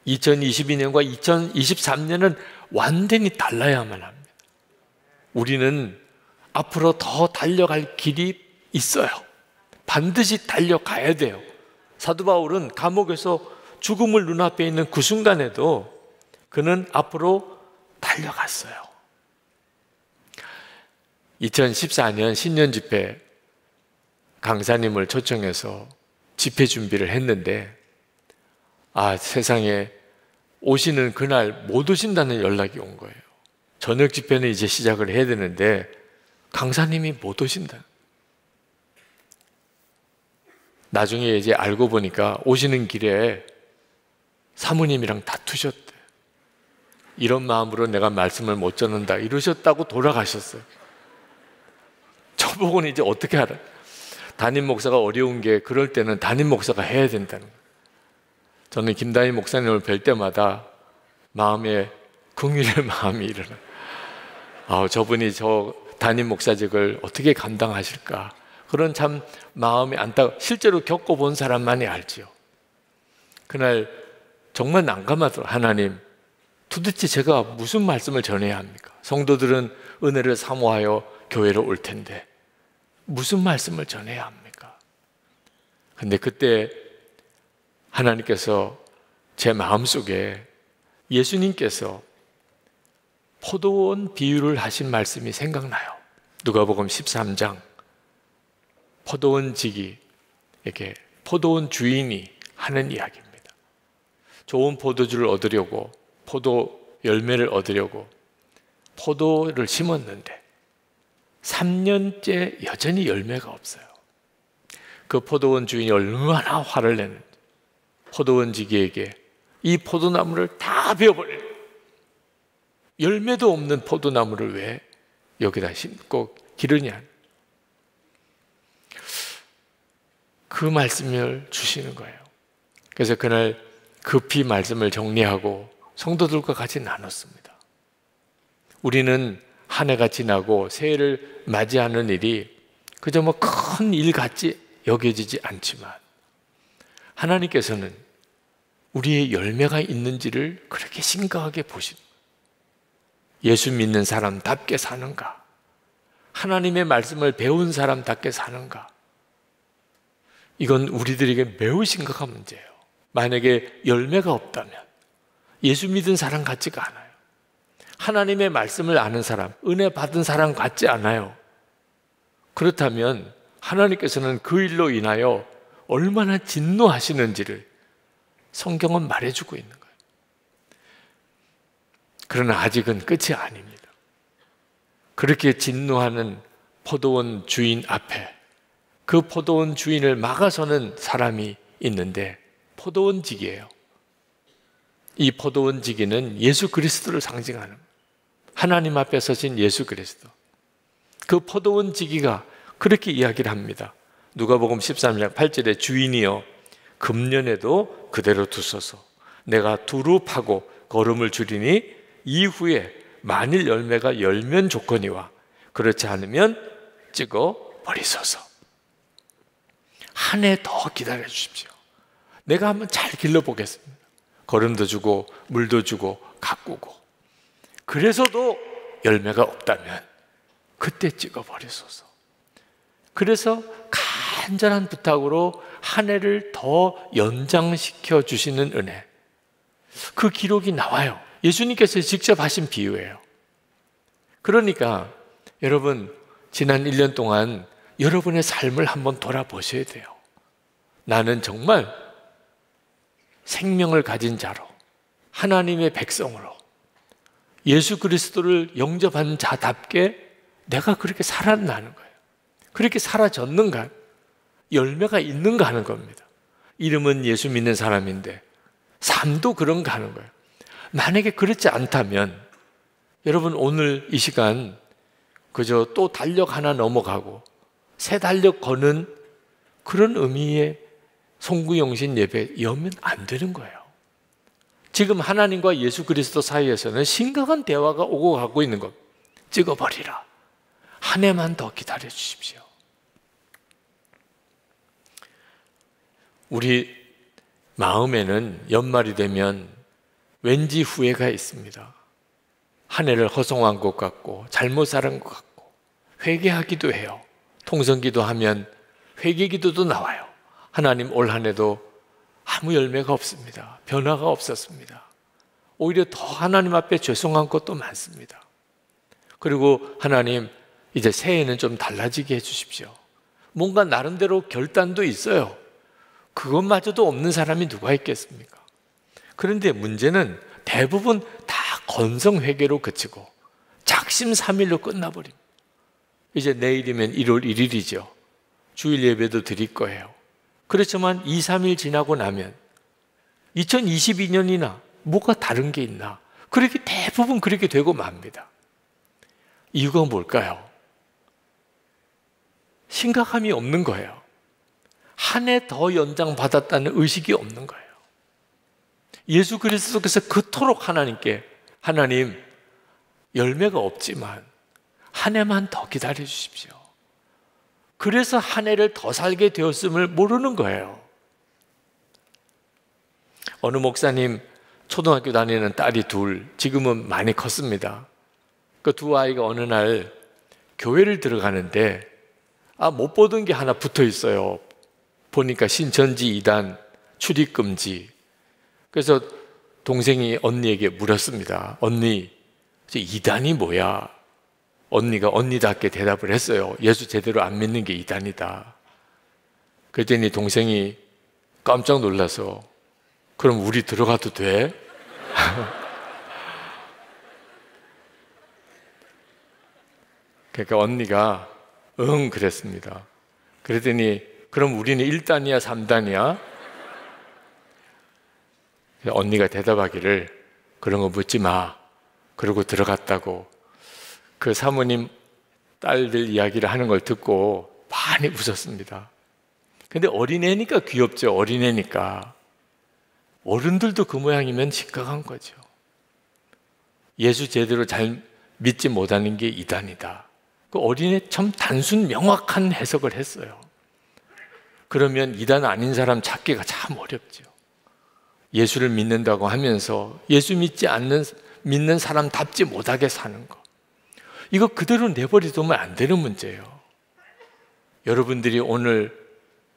2022년과 2023년은 완전히 달라야만 합니다. 우리는 앞으로 더 달려갈 길이 있어요. 반드시 달려가야 돼요. 사도 바울은 감옥에서 죽음을 눈앞에 있는 그 순간에도 그는 앞으로 달려갔어요. 2014년 신년 집회 강사님을 초청해서 집회 준비를 했는데 세상에 오시는 그날 못 오신다는 연락이 온 거예요. 저녁 집회는 이제 시작을 해야 되는데 강사님이 못 오신다. 나중에 이제 알고 보니까 오시는 길에 사모님이랑 다투셨대. 이런 마음으로 내가 말씀을 못 전한다 이러셨다고 돌아가셨어요. 저보고는 이제 어떻게 알아? 담임 목사가 어려운 게 그럴 때는 담임 목사가 해야 된다는 거예요. 저는 김담임 목사님을 뵐 때마다 마음에 긍휼의 마음이 일어나요. 저분이 저 담임 목사직을 어떻게 감당하실까? 그런 참 마음이 실제로 겪어본 사람만이 알지요. 그날 정말 난감하더라고요. 하나님, 도대체 제가 무슨 말씀을 전해야 합니까? 성도들은 은혜를 사모하여 교회로 올 텐데 무슨 말씀을 전해야 합니까? 근데 그때 하나님께서 제 마음속에 예수님께서 포도원 비유를 하신 말씀이 생각나요. 누가복음 13장 포도원 지기, 이렇게 포도원 주인이 하는 이야기입니다. 좋은 포도주를 얻으려고, 포도 열매를 얻으려고 포도를 심었는데 3년째 여전히 열매가 없어요. 그 포도원 주인이 얼마나 화를 내는지 포도원 지기에게 이 포도나무를 다 베어버려요. 열매도 없는 포도나무를 왜 여기다 심고 기르냐. 그 말씀을 주시는 거예요. 그래서 그날 급히 말씀을 정리하고 성도들과 같이 나눴습니다. 우리는 한 해가 지나고 새해를 맞이하는 일이 그저 큰 일 같이 여겨지지 않지만 하나님께서는 우리의 열매가 있는지를 그렇게 심각하게 보십니다. 예수 믿는 사람답게 사는가? 하나님의 말씀을 배운 사람답게 사는가? 이건 우리들에게 매우 심각한 문제예요. 만약에 열매가 없다면 예수 믿은 사람 같지가 않아요. 하나님의 말씀을 아는 사람, 은혜 받은 사람 같지 않아요. 그렇다면 하나님께서는 그 일로 인하여 얼마나 진노하시는지를 성경은 말해주고 있는 거예요. 그러나 아직은 끝이 아닙니다. 그렇게 진노하는 포도원 주인 앞에 그 포도원 주인을 막아서는 사람이 있는데 포도원지기예요. 이 포도원지기는 예수 그리스도를 상징하는 하나님 앞에 서신 예수 그리스도. 그 포도원지기가 그렇게 이야기를 합니다. 누가복음 13장 8절에 주인이여 금년에도 그대로 두소서. 내가 두루 파고 거름을 줄이니 이후에 만일 열매가 열면 좋거니와 그렇지 않으면 찍어 버리소서. 한 해 더 기다려 주십시오. 내가 한번 잘 길러보겠습니다. 거름도 주고 물도 주고 가꾸고 그래서도 열매가 없다면 그때 찍어 버리소서. 그래서 간절한 부탁으로 한 해를 더 연장시켜 주시는 은혜, 그 기록이 나와요. 예수님께서 직접 하신 비유예요. 그러니까 여러분 지난 1년 동안 여러분의 삶을 한번 돌아보셔야 돼요. 나는 정말 생명을 가진 자로, 하나님의 백성으로, 예수 그리스도를 영접한 자답게 내가 그렇게 살아나는 거예요. 그렇게 살아졌는가, 열매가 있는가 하는 겁니다. 이름은 예수 믿는 사람인데 삶도 그런가 하는 거예요. 만약에 그렇지 않다면 여러분, 오늘 이 시간 그저 또 달력 하나 넘어가고 새 달력 거는 그런 의미의 송구영신 예배 여면 안 되는 거예요. 지금 하나님과 예수 그리스도 사이에서는 심각한 대화가 오고 가고 있는 것. 찍어버리라. 한 해만 더 기다려 주십시오. 우리 마음에는 연말이 되면 왠지 후회가 있습니다. 한 해를 허송한 것 같고 잘못 살은 것 같고 회개하기도 해요. 통성기도 하면 회개기도도 나와요. 하나님, 올 한 해도 아무 열매가 없습니다. 변화가 없었습니다. 오히려 더 하나님 앞에 죄송한 것도 많습니다. 그리고 하나님, 이제 새해는 좀 달라지게 해주십시오. 뭔가 나름대로 결단도 있어요. 그것마저도 없는 사람이 누가 있겠습니까? 그런데 문제는 대부분 다 건성회개로 그치고 작심삼일로 끝나버립니다. 이제 내일이면 1월 1일이죠. 주일 예배도 드릴 거예요. 그렇지만 2, 3일 지나고 나면 2022년이나 뭐가 다른 게 있나? 그렇게 대부분 그렇게 되고 맙니다. 이유가 뭘까요? 심각함이 없는 거예요. 한 해 더 연장받았다는 의식이 없는 거예요. 예수 그리스도께서 그토록 하나님께, 하나님, 열매가 없지만 한 해만 더 기다려 주십시오. 그래서 한 해를 더 살게 되었음을 모르는 거예요. 어느 목사님 초등학교 다니는 딸이 둘, 지금은 많이 컸습니다. 그 두 아이가 어느 날 교회를 들어가는데 못 보던 게 하나 붙어 있어요. 보니까 신천지 2단 출입금지. 그래서 동생이 언니에게 물었습니다. 언니, 2단이 뭐야? 언니가 언니답게 대답을 했어요. 예수 제대로 안 믿는 게 2단이다. 그랬더니 동생이 깜짝 놀라서, 그럼 우리 들어가도 돼? 그러니까 언니가 응 그랬습니다. 그랬더니 그럼 우리는 1단이야 3단이야? 언니가 대답하기를 그런 거 묻지 마. 그러고 들어갔다고. 그 사모님 딸들 이야기를 하는 걸 듣고 많이 웃었습니다. 근데 어린애니까 귀엽죠. 어린애니까. 어른들도 그 모양이면 심각한 거죠. 예수 제대로 잘 믿지 못하는 게 2단이다. 그 어린애 참 단순 명확한 해석을 했어요. 그러면 2단 아닌 사람 찾기가 참 어렵죠. 예수를 믿는다고 하면서 예수 믿는 사람답지 못하게 사는 거. 이거 그대로 내버려두면 안 되는 문제예요. 여러분들이 오늘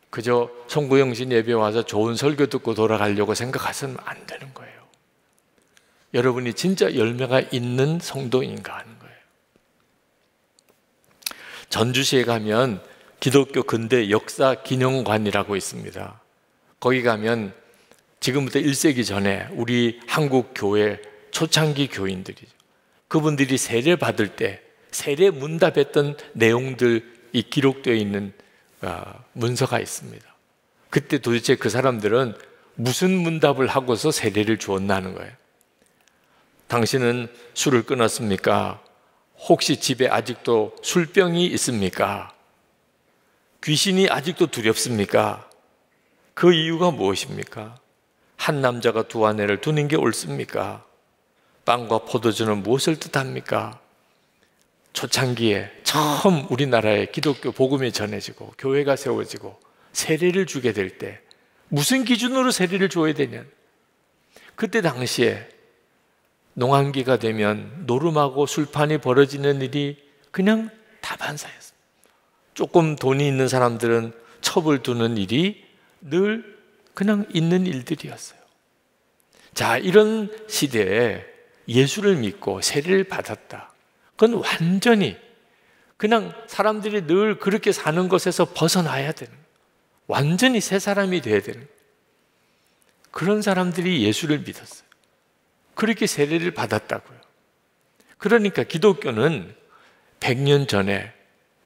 그저 송구영신 예배 와서 좋은 설교 듣고 돌아가려고 생각하시면 안 되는 거예요. 여러분이 진짜 열매가 있는 성도인가 하는 거예요. 전주시에 가면 기독교 근대 역사 기념관이라고 있습니다. 거기 가면 지금부터 1세기 전에 우리 한국 교회 초창기 교인들이죠. 그분들이 세례 받을 때 세례 문답했던 내용들이 기록되어 있는 문서가 있습니다. 그때 도대체 그 사람들은 무슨 문답을 하고서 세례를 주었나는 거예요. 당신은 술을 끊었습니까? 혹시 집에 아직도 술병이 있습니까? 귀신이 아직도 두렵습니까? 그 이유가 무엇입니까? 한 남자가 두 아내를 두는 게 옳습니까? 빵과 포도주는 무엇을 뜻합니까? 초창기에 처음 우리나라에 기독교 복음이 전해지고 교회가 세워지고 세례를 주게 될 때 무슨 기준으로 세례를 줘야 되냐? 그때 당시에 농한기가 되면 노름하고 술판이 벌어지는 일이 그냥 다반사였습니다. 조금 돈이 있는 사람들은 첩을 두는 일이 늘 그냥 있는 일들이었어요. 자, 이런 시대에 예수를 믿고 세례를 받았다. 그건 완전히 그냥 사람들이 늘 그렇게 사는 것에서 벗어나야 되는 거예요. 완전히 새 사람이 돼야 되는 거예요. 그런 사람들이 예수를 믿었어요. 그렇게 세례를 받았다고요. 그러니까 기독교는 100년 전에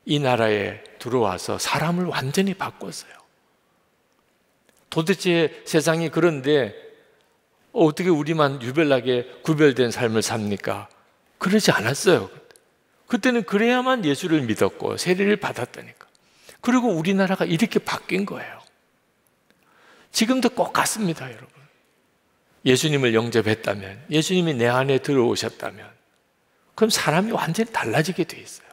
이 나라에 들어와서 사람을 완전히 바꿨어요. 도대체 세상이 그런데 어떻게 우리만 유별나게 구별된 삶을 삽니까? 그러지 않았어요. 그때는 그래야만 예수를 믿었고 세례를 받았다니까. 그리고 우리나라가 이렇게 바뀐 거예요. 지금도 똑같습니다, 여러분. 예수님을 영접했다면, 예수님이 내 안에 들어오셨다면, 그럼 사람이 완전히 달라지게 돼 있어요.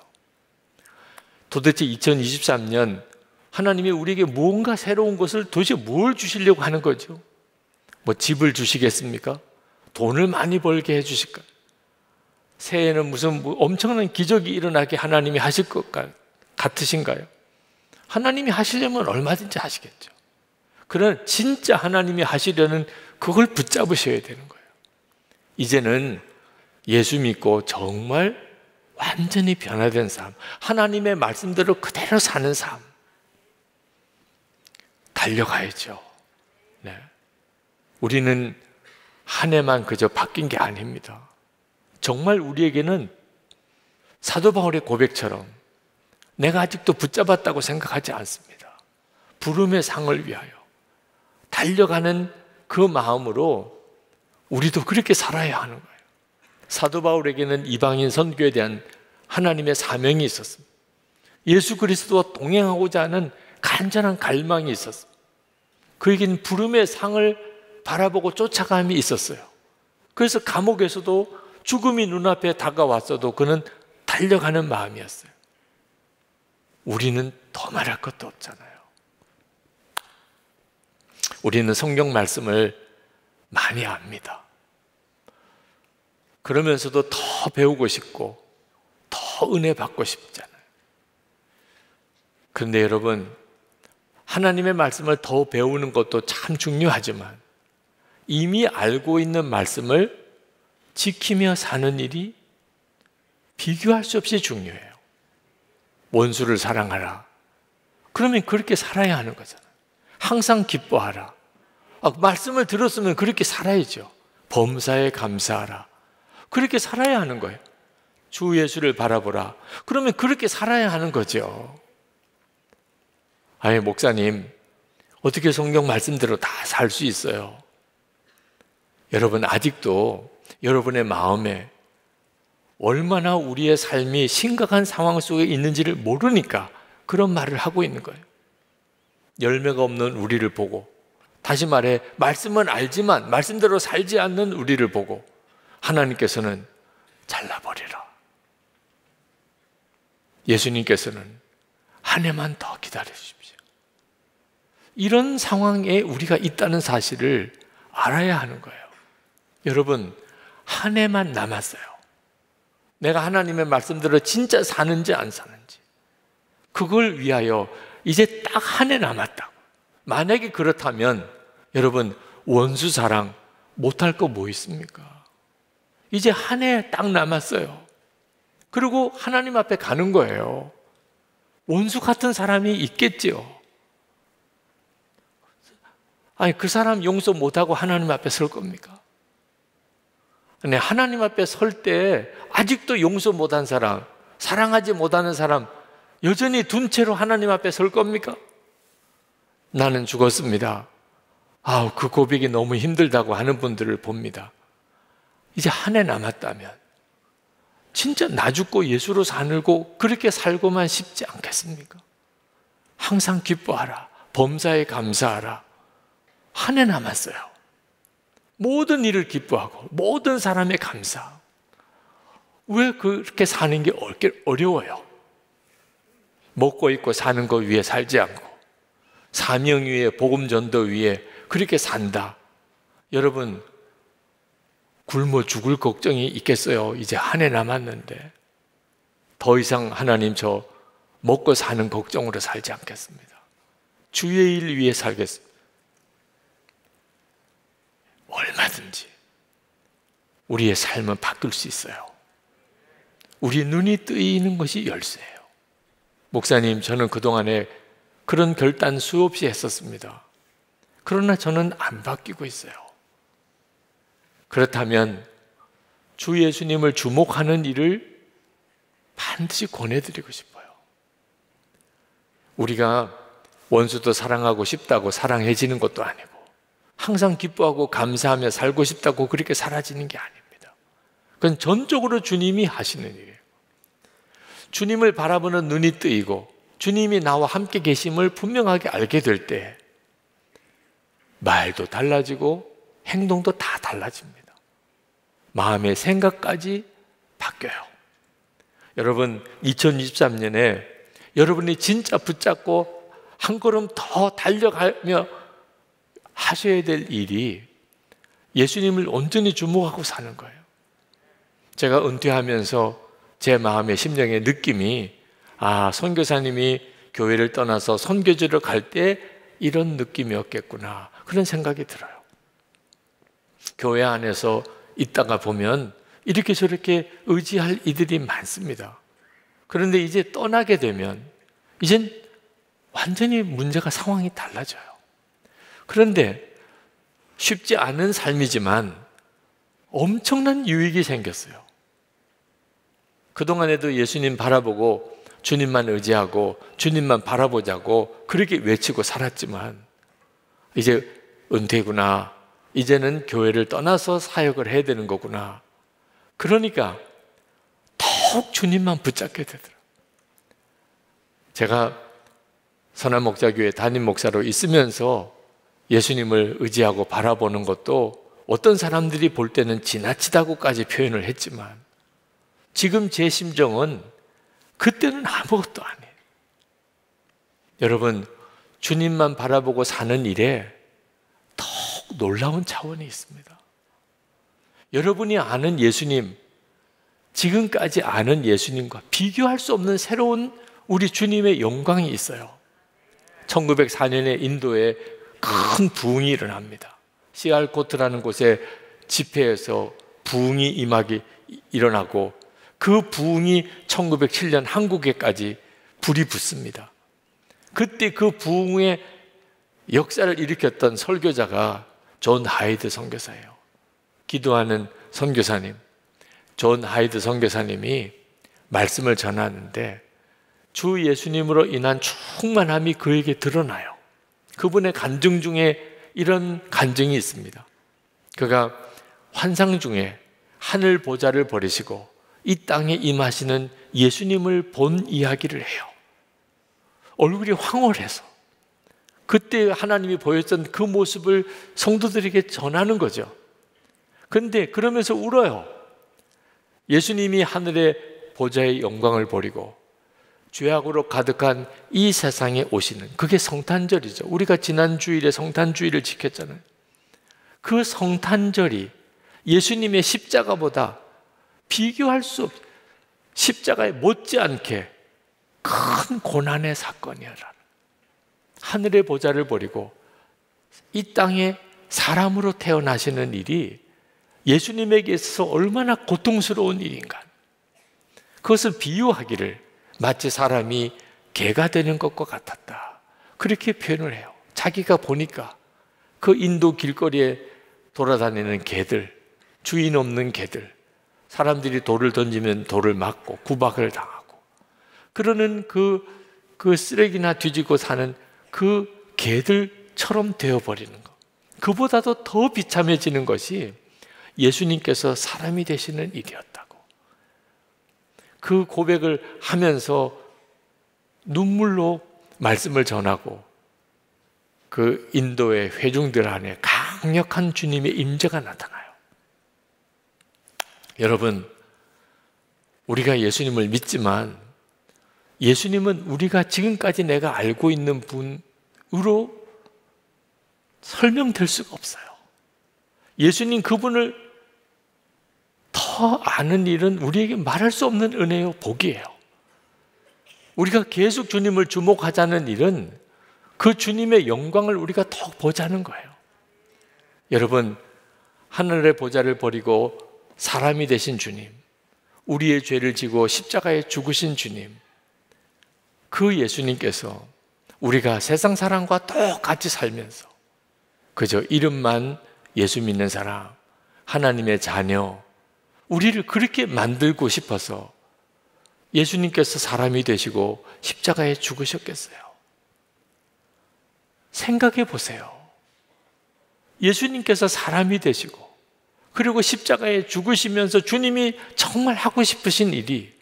도대체 2023년 하나님이 우리에게 무언가 새로운 것을 도대체 뭘 주시려고 하는 거죠? 뭐 집을 주시겠습니까? 돈을 많이 벌게 해주실까? 새해에는 무슨 엄청난 기적이 일어나게 하나님이 하실 것 같으신가요? 하나님이 하시려면 얼마든지 하시겠죠. 그러나 진짜 하나님이 하시려는 그걸 붙잡으셔야 되는 거예요. 이제는 예수 믿고 정말 완전히 변화된 삶, 하나님의 말씀대로 그대로 사는 삶 달려가야죠. 네. 우리는 한 해만 그저 바뀐 게 아닙니다. 정말 우리에게는 사도 바울의 고백처럼 내가 아직도 붙잡았다고 생각하지 않습니다. 부름의 상을 위하여 달려가는 그 마음으로 우리도 그렇게 살아야 하는 거예요. 사도 바울에게는 이방인 선교에 대한 하나님의 사명이 있었습니다. 예수 그리스도와 동행하고자 하는 간절한 갈망이 있었습니다. 그에게는 부름의 상을 바라보고 쫓아감이 있었어요. 그래서 감옥에서도 죽음이 눈앞에 다가왔어도 그는 달려가는 마음이었어요. 우리는 더 말할 것도 없잖아요. 우리는 성경 말씀을 많이 압니다. 그러면서도 더 배우고 싶고 더 은혜 받고 싶잖아요. 그런데 여러분, 하나님의 말씀을 더 배우는 것도 참 중요하지만 이미 알고 있는 말씀을 지키며 사는 일이 비교할 수 없이 중요해요. 원수를 사랑하라. 그러면 그렇게 살아야 하는 거잖아요. 항상 기뻐하라. 말씀을 들었으면 그렇게 살아야죠. 범사에 감사하라. 그렇게 살아야 하는 거예요. 주 예수를 바라보라. 그러면 그렇게 살아야 하는 거죠. 아니, 목사님, 어떻게 성경 말씀대로 다 살 수 있어요? 여러분, 아직도 여러분의 마음에 얼마나 우리의 삶이 심각한 상황 속에 있는지를 모르니까 그런 말을 하고 있는 거예요. 열매가 없는 우리를 보고, 다시 말해 말씀은 알지만 말씀대로 살지 않는 우리를 보고 하나님께서는 잘라버리라. 예수님께서는 한 해만 더 기다려주십시오. 이런 상황에 우리가 있다는 사실을 알아야 하는 거예요. 여러분, 한 해만 남았어요. 내가 하나님의 말씀대로 진짜 사는지 안 사는지, 그걸 위하여 이제 딱 한 해 남았다고. 만약에 그렇다면 여러분, 원수 사랑 못할 거 뭐 있습니까? 이제 한 해 딱 남았어요. 그리고 하나님 앞에 가는 거예요. 원수 같은 사람이 있겠지요. 아니, 그 사람 용서 못하고 하나님 앞에 설 겁니까? 근데 하나님 앞에 설 때 아직도 용서 못한 사람, 사랑하지 못하는 사람 여전히 둔 채로 하나님 앞에 설 겁니까? 나는 죽었습니다. 그 고백이 너무 힘들다고 하는 분들을 봅니다. 이제 한 해 남았다면 진짜 나 죽고 예수로 살고 그렇게 살고만 싶지 않겠습니까? 항상 기뻐하라. 범사에 감사하라. 한 해 남았어요. 모든 일을 기뻐하고 모든 사람에 감사하고. 왜 그렇게 사는 게 어려워요? 먹고 입고 사는 것 위에 살지 않고 사명 위에, 복음 전도 위에 그렇게 산다. 여러분, 굶어 죽을 걱정이 있겠어요? 이제 한 해 남았는데 더 이상 하나님 저 먹고 사는 걱정으로 살지 않겠습니다. 주의 일 위해 살겠습니다. 얼마든지 우리의 삶은 바뀔 수 있어요. 우리 눈이 뜨이는 것이 열쇠예요. 목사님, 저는 그동안에 그런 결단 수없이 했었습니다. 그러나 저는 안 바뀌고 있어요. 그렇다면 주 예수님을 주목하는 일을 반드시 권해드리고 싶어요. 우리가 원수도 사랑하고 싶다고 사랑해지는 것도 아니고, 항상 기뻐하고 감사하며 살고 싶다고 그렇게 사라지는 게 아닙니다. 그건 전적으로 주님이 하시는 일이에요. 주님을 바라보는 눈이 뜨이고 주님이 나와 함께 계심을 분명하게 알게 될 때 말도 달라지고 행동도 다 달라집니다. 마음의 생각까지 바뀌어요. 여러분, 2023년에 여러분이 진짜 붙잡고 한 걸음 더 달려가며 하셔야 될 일이 예수님을 온전히 주목하고 사는 거예요. 제가 은퇴하면서 제 마음의 심령의 느낌이, 선교사님이 교회를 떠나서 선교지로 갈 때 이런 느낌이었겠구나, 그런 생각이 들어요. 교회 안에서 있다가 보면 이렇게 저렇게 의지할 이들이 많습니다. 그런데 이제 떠나게 되면 이젠 완전히 문제가, 상황이 달라져요. 그런데 쉽지 않은 삶이지만 엄청난 유익이 생겼어요. 그동안에도 예수님 바라보고 주님만 의지하고 주님만 바라보자고 그렇게 외치고 살았지만, 이제 은퇴구나, 이제는 교회를 떠나서 사역을 해야 되는 거구나. 그러니까 더욱 주님만 붙잡게 되더라고요. 제가 선한목자교회 담임 목사로 있으면서 예수님을 의지하고 바라보는 것도 어떤 사람들이 볼 때는 지나치다고까지 표현을 했지만, 지금 제 심정은 그때는 아무것도 아니에요. 여러분, 주님만 바라보고 사는 일에 더욱 놀라운 차원이 있습니다. 여러분이 아는 예수님, 지금까지 아는 예수님과 비교할 수 없는 새로운 우리 주님의 영광이 있어요. 1904년에 인도에 큰 부흥이 일어납니다. 시알코트라는 곳에 집회에서 부흥이 임하기 일어나고, 그 부흥이 1907년 한국에까지 불이 붙습니다. 그때 그 부흥의 역사를 일으켰던 설교자가 존 하이드 선교사예요. 기도하는 선교사님, 존 하이드 선교사님이 말씀을 전하는데 주 예수님으로 인한 충만함이 그에게 드러나요. 그분의 간증 중에 이런 간증이 있습니다. 그가 환상 중에 하늘 보좌를 버리시고 이 땅에 임하시는 예수님을 본 이야기를 해요. 얼굴이 황홀해서 그때 하나님이 보였던 그 모습을 성도들에게 전하는 거죠. 그런데 그러면서 울어요. 예수님이 하늘의 보좌의 영광을 버리고 죄악으로 가득한 이 세상에 오시는, 그게 성탄절이죠. 우리가 지난 주일에 성탄주일을 지켰잖아요. 그 성탄절이 예수님의 십자가보다 비교할 수 없, 십자가에 못지않게 큰 고난의 사건이라는, 하늘의 보좌를 버리고 이 땅에 사람으로 태어나시는 일이 예수님에게 있어서 얼마나 고통스러운 일인가. 그것을 비유하기를 마치 사람이 개가 되는 것과 같았다, 그렇게 표현을 해요. 자기가 보니까 그 인도 길거리에 돌아다니는 개들, 주인 없는 개들, 사람들이 돌을 던지면 돌을 맞고 구박을 당하고 그러는 그 쓰레기나 뒤지고 사는 그 개들처럼 되어버리는 것, 그보다도 더 비참해지는 것이 예수님께서 사람이 되시는 일이었다고. 그 고백을 하면서 눈물로 말씀을 전하고 그 인도의 회중들 안에 강력한 주님의 임재가 나타나요. 여러분, 우리가 예수님을 믿지만 예수님은 우리가 지금까지 내가 알고 있는 분으로 설명될 수가 없어요. 예수님 그분을 더 아는 일은 우리에게 말할 수 없는 은혜요, 복이에요. 우리가 계속 주님을 주목하자는 일은 그 주님의 영광을 우리가 더 보자는 거예요. 여러분, 하늘의 보좌를 버리고 사람이 되신 주님, 우리의 죄를 지고 십자가에 죽으신 주님, 그 예수님께서 우리가 세상 사람과 똑같이 살면서 그저 이름만 예수 믿는 사람, 하나님의 자녀, 우리를 그렇게 만들고 싶어서 예수님께서 사람이 되시고 십자가에 죽으셨겠어요? 생각해 보세요. 예수님께서 사람이 되시고 그리고 십자가에 죽으시면서 주님이 정말 하고 싶으신 일이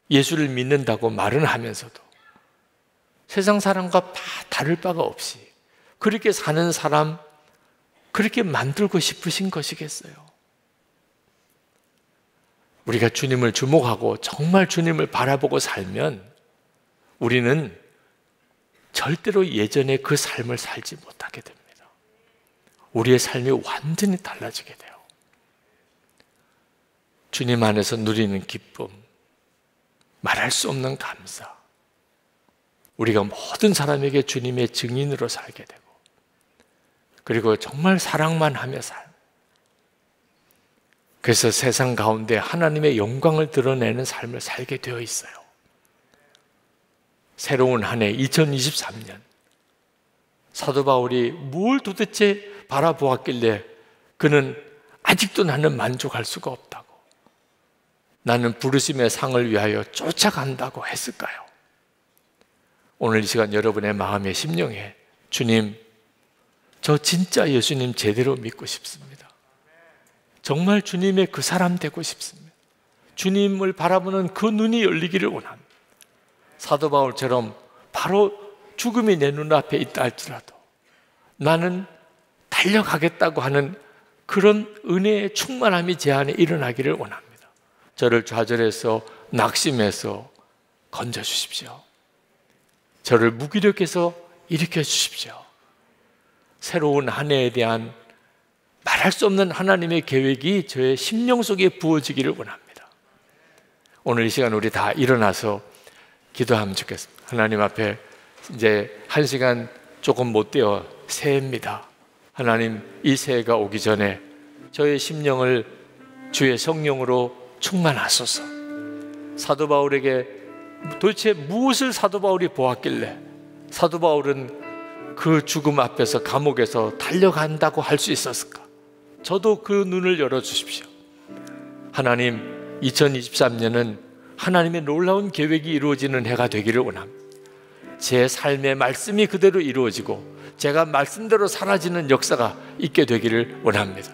예수를 믿는다고 말은 하면서도 세상 사람과 다를 바가 없이 그렇게 사는 사람, 그렇게 만들고 싶으신 것이겠어요? 우리가 주님을 주목하고 정말 주님을 바라보고 살면 우리는 절대로 예전의 그 삶을 살지 못하게 됩니다. 우리의 삶이 완전히 달라지게 돼요. 주님 안에서 누리는 기쁨, 말할 수 없는 감사, 우리가 모든 사람에게 주님의 증인으로 살게 되고 그리고 정말 사랑만 하며 그래서 세상 가운데 하나님의 영광을 드러내는 삶을 살게 되어 있어요. 새로운 한 해 2023년 사도 바울이 뭘 도대체 바라보았길래 그는 아직도 나는 만족할 수가 없다고, 나는 부르심의 상을 위하여 쫓아간다고 했을까요? 오늘 이 시간 여러분의 마음의 심령에 주님, 저 진짜 예수님 제대로 믿고 싶습니다. 정말 주님의 그 사람 되고 싶습니다. 주님을 바라보는 그 눈이 열리기를 원합니다. 사도 바울처럼 바로 죽음이 내 눈앞에 있다 할지라도 나는 달려가겠다고 하는 그런 은혜의 충만함이 제 안에 일어나기를 원합니다. 저를 좌절해서 낙심해서 건져주십시오. 저를 무기력해서 일으켜 주십시오. 새로운 한 해에 대한 말할 수 없는 하나님의 계획이 저의 심령 속에 부어지기를 원합니다. 오늘 이 시간 우리 다 일어나서 기도하면 좋겠습니다. 하나님 앞에 이제 1시간 조금 못 되어 새해입니다. 하나님, 이 새해가 오기 전에 저의 심령을 주의 성령으로 충만하소서. 사도 바울에게 도대체 무엇을 사도 바울이 보았길래 사도 바울은 그 죽음 앞에서 감옥에서 달려간다고 할 수 있었을까? 저도 그 눈을 열어주십시오. 하나님, 2023년은 하나님의 놀라운 계획이 이루어지는 해가 되기를 원합니다. 제 삶의 말씀이 그대로 이루어지고 제가 말씀대로 사라지는 역사가 있게 되기를 원합니다.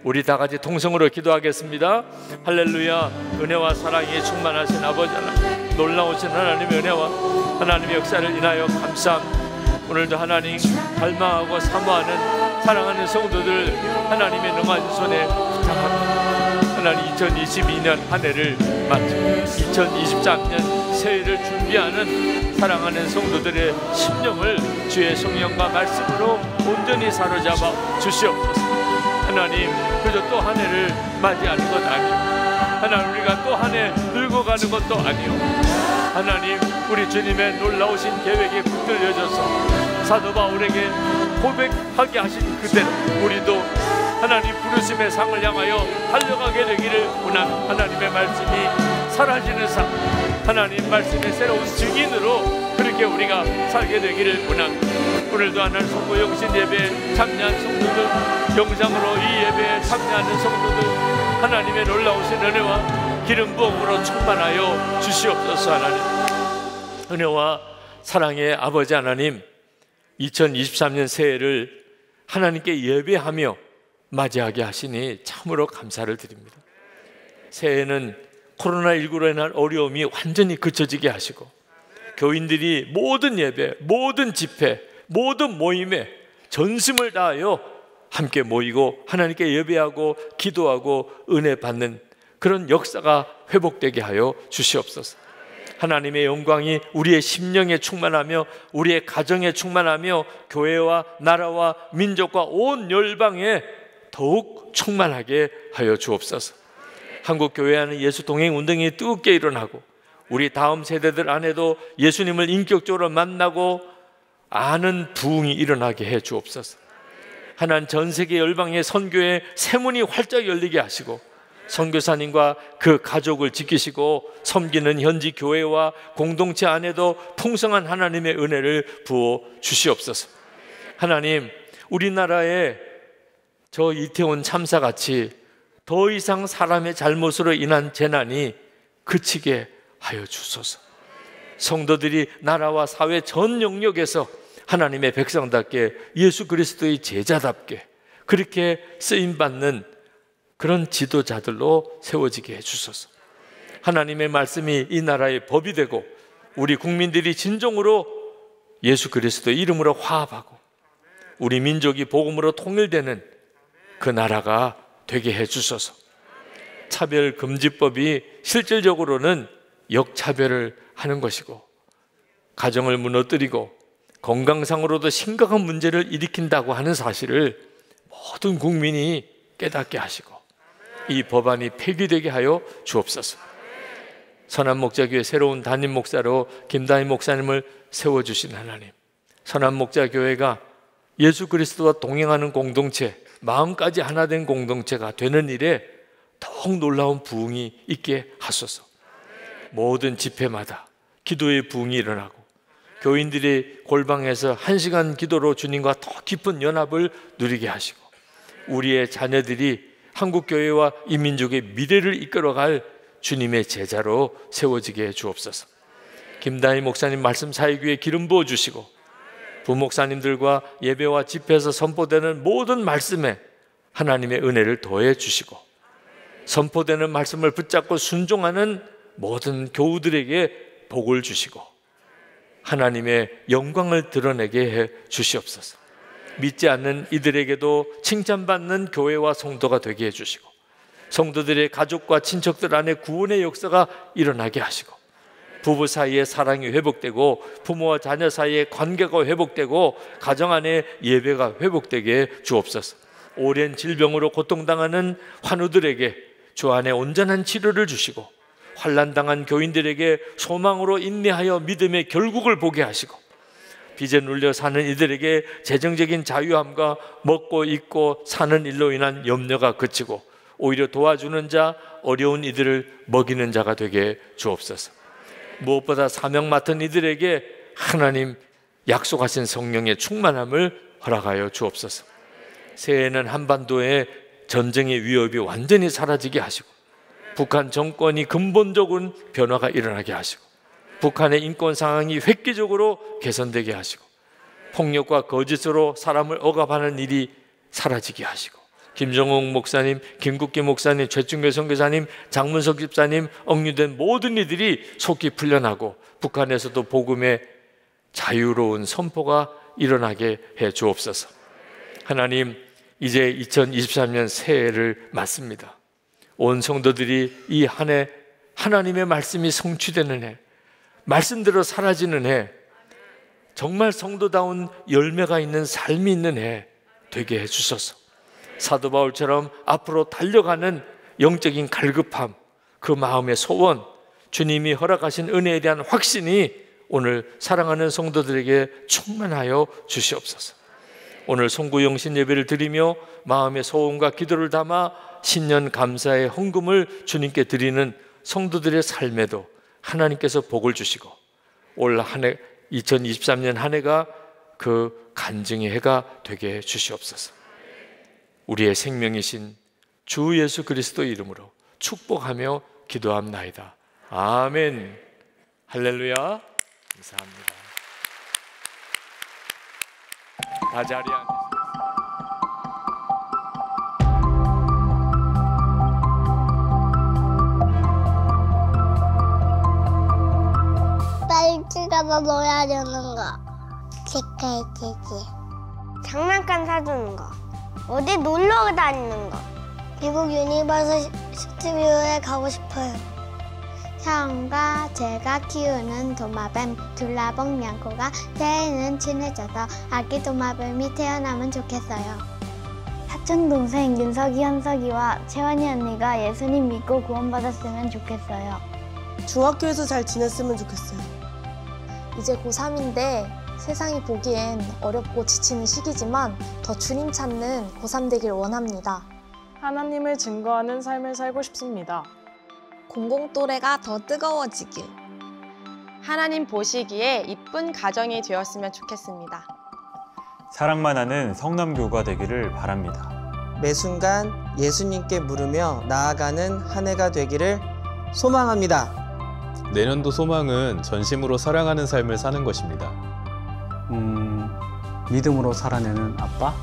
우리 다 같이 통성으로 기도하겠습니다. 할렐루야. 은혜와 사랑이 충만하신 아버지 하나님, 놀라우신 하나님의 은혜와 하나님의 역사를 인하여 감사합니다. 오늘도 하나님 갈망하고 사모하는 사랑하는 성도들 하나님의 능하신 손에 부탁합니다. 하나님, 2022년 한 해를 맞이하고 2023년 새해를 준비하는 사랑하는 성도들의 심령을 주의 성령과 말씀으로 온전히 사로잡아 주시옵소서. 하나님, 그저 또 한 해를 맞이하는 것 아니오. 하나님, 우리가 또 한 해 늙어가는 것도 아니오. 하나님, 우리 주님의 놀라우신 계획에 붙들려져서 사도 바울에게 고백하게 하신 그대로 우리도 하나님 부르심의 상을 향하여 달려가게 되기를 원하는 하나님의 말씀이 사라지는 삶, 하나님 말씀의 새로운 증인으로 그렇게 우리가 살게 되기를 원합니다. 오늘도 하나님 성부 영신 예배에 참여한 성도들, 영상으로 이 예배에 참여하는 성도들 하나님의 놀라우신 은혜와 기름 부음으로 충만하여 주시옵소서. 하나님, 은혜와 사랑의 아버지 하나님, 2023년 새해를 하나님께 예배하며 맞이하게 하시니 참으로 감사를 드립니다. 새해에는 코로나19로 인한 어려움이 완전히 그쳐지게 하시고 교인들이 모든 예배, 모든 집회, 모든 모임에 전심을 다하여 함께 모이고 하나님께 예배하고 기도하고 은혜 받는 그런 역사가 회복되게 하여 주시옵소서. 하나님의 영광이 우리의 심령에 충만하며 우리의 가정에 충만하며 교회와 나라와 민족과 온 열방에 더욱 충만하게 하여 주옵소서. 한국교회 안에 예수 동행 운동이 뜨겁게 일어나고 우리 다음 세대들 안에도 예수님을 인격적으로 만나고 아는 부흥이 일어나게 해 주옵소서. 하나님, 전 세계 열방의 선교의 새 문이 활짝 열리게 하시고 선교사님과 그 가족을 지키시고 섬기는 현지 교회와 공동체 안에도 풍성한 하나님의 은혜를 부어 주시옵소서. 하나님, 우리나라에 저 이태원 참사같이 더 이상 사람의 잘못으로 인한 재난이 그치게 하여 주소서. 성도들이 나라와 사회 전 영역에서 하나님의 백성답게 예수 그리스도의 제자답게 그렇게 쓰임받는 그런 지도자들로 세워지게 해주소서. 하나님의 말씀이 이 나라의 법이 되고 우리 국민들이 진정으로 예수 그리스도의 이름으로 화합하고 우리 민족이 복음으로 통일되는 그 나라가 되게 해주소서. 차별금지법이 실질적으로는 역차별을 하는 것이고 가정을 무너뜨리고 건강상으로도 심각한 문제를 일으킨다고 하는 사실을 모든 국민이 깨닫게 하시고 이 법안이 폐기되게 하여 주옵소서. 선한목자교회 새로운 담임 목사로 김다희 목사님을 세워주신 하나님, 선한목자교회가 예수 그리스도와 동행하는 공동체, 마음까지 하나 된 공동체가 되는 일에 더욱 놀라운 부흥이 있게 하소서. 모든 집회마다 기도의 부흥이 일어나고 교인들이 골방에서 1시간 기도로 주님과 더 깊은 연합을 누리게 하시고 우리의 자녀들이 한국교회와 이 민족의 미래를 이끌어갈 주님의 제자로 세워지게 주옵소서. 김다희 목사님 말씀 사역위에 기름 부어주시고 부목사님들과 예배와 집회에서 선포되는 모든 말씀에 하나님의 은혜를 더해 주시고 선포되는 말씀을 붙잡고 순종하는 모든 교우들에게 복을 주시고 하나님의 영광을 드러내게 해 주시옵소서. 믿지 않는 이들에게도 칭찬받는 교회와 성도가 되게 해주시고 성도들의 가족과 친척들 안에 구원의 역사가 일어나게 하시고 부부 사이의 사랑이 회복되고 부모와 자녀 사이의 관계가 회복되고 가정 안에 예배가 회복되게 주옵소서. 오랜 질병으로 고통당하는 환우들에게 주 안에 온전한 치료를 주시고 환난당한 교인들에게 소망으로 인내하여 믿음의 결국을 보게 하시고 빚에 눌려 사는 이들에게 재정적인 자유함과 먹고 입고 사는 일로 인한 염려가 그치고 오히려 도와주는 자, 어려운 이들을 먹이는 자가 되게 주옵소서. 무엇보다 사명 맡은 이들에게 하나님 약속하신 성령의 충만함을 허락하여 주옵소서. 새해에는 한반도의 전쟁의 위협이 완전히 사라지게 하시고 북한 정권이 근본적인 변화가 일어나게 하시고 북한의 인권 상황이 획기적으로 개선되게 하시고 폭력과 거짓으로 사람을 억압하는 일이 사라지게 하시고 김정옥 목사님, 김국기 목사님, 최충교 선교사님, 장문석 집사님 억류된 모든 이들이 속히 풀려나고 북한에서도 복음의 자유로운 선포가 일어나게 해 주옵소서. 하나님, 이제 2023년 새해를 맞습니다. 온 성도들이 이 한 해 하나님의 말씀이 성취되는 해, 말씀대로 사라지는 해, 정말 성도다운 열매가 있는 삶이 있는 해 되게 해주소서. 사도 바울처럼 앞으로 달려가는 영적인 갈급함, 그 마음의 소원, 주님이 허락하신 은혜에 대한 확신이 오늘 사랑하는 성도들에게 충만하여 주시옵소서. 오늘 송구영신 예배를 드리며 마음의 소원과 기도를 담아 신년 감사의 헌금을 주님께 드리는 성도들의 삶에도 하나님께서 복을 주시고 올 한 해 2023년 한 해가 그 간증의 해가 되게 해주시옵소서. 우리의 생명이신 주 예수 그리스도의 이름으로 축복하며 기도합나이다. 아멘. 할렐루야. 감사합니다. 다 자리에 앉으세요. 빨리 가서 놀아야 되는 거. 치카이치지. 장난감 사주는 거. 어디 놀러 다니는 거. 미국 유니버설 스튜디오에 가고 싶어요. 형과 제가 키우는 도마뱀 둘라봉 양코가 새해에는 친해져서 아기 도마뱀이 태어나면 좋겠어요. 사촌동생 윤석이, 현석이와 채원이 언니가 예수님 믿고 구원받았으면 좋겠어요. 중학교에서 잘 지냈으면 좋겠어요. 이제 고3인데 세상이 보기엔 어렵고 지치는 시기지만 더 주님 찾는 고3 되길 원합니다. 하나님을 증거하는 삶을 살고 싶습니다. 공공토래가 더 뜨거워지길. 하나님 보시기에 이쁜 가정이 되었으면 좋겠습니다. 사랑만 하는 성남교가 되기를 바랍니다. 매 순간 예수님께 물으며 나아가는 한 해가 되기를 소망합니다. 내년도 소망은 전심으로 사랑하는 삶을 사는 것입니다. 믿음으로 살아내는 아빠?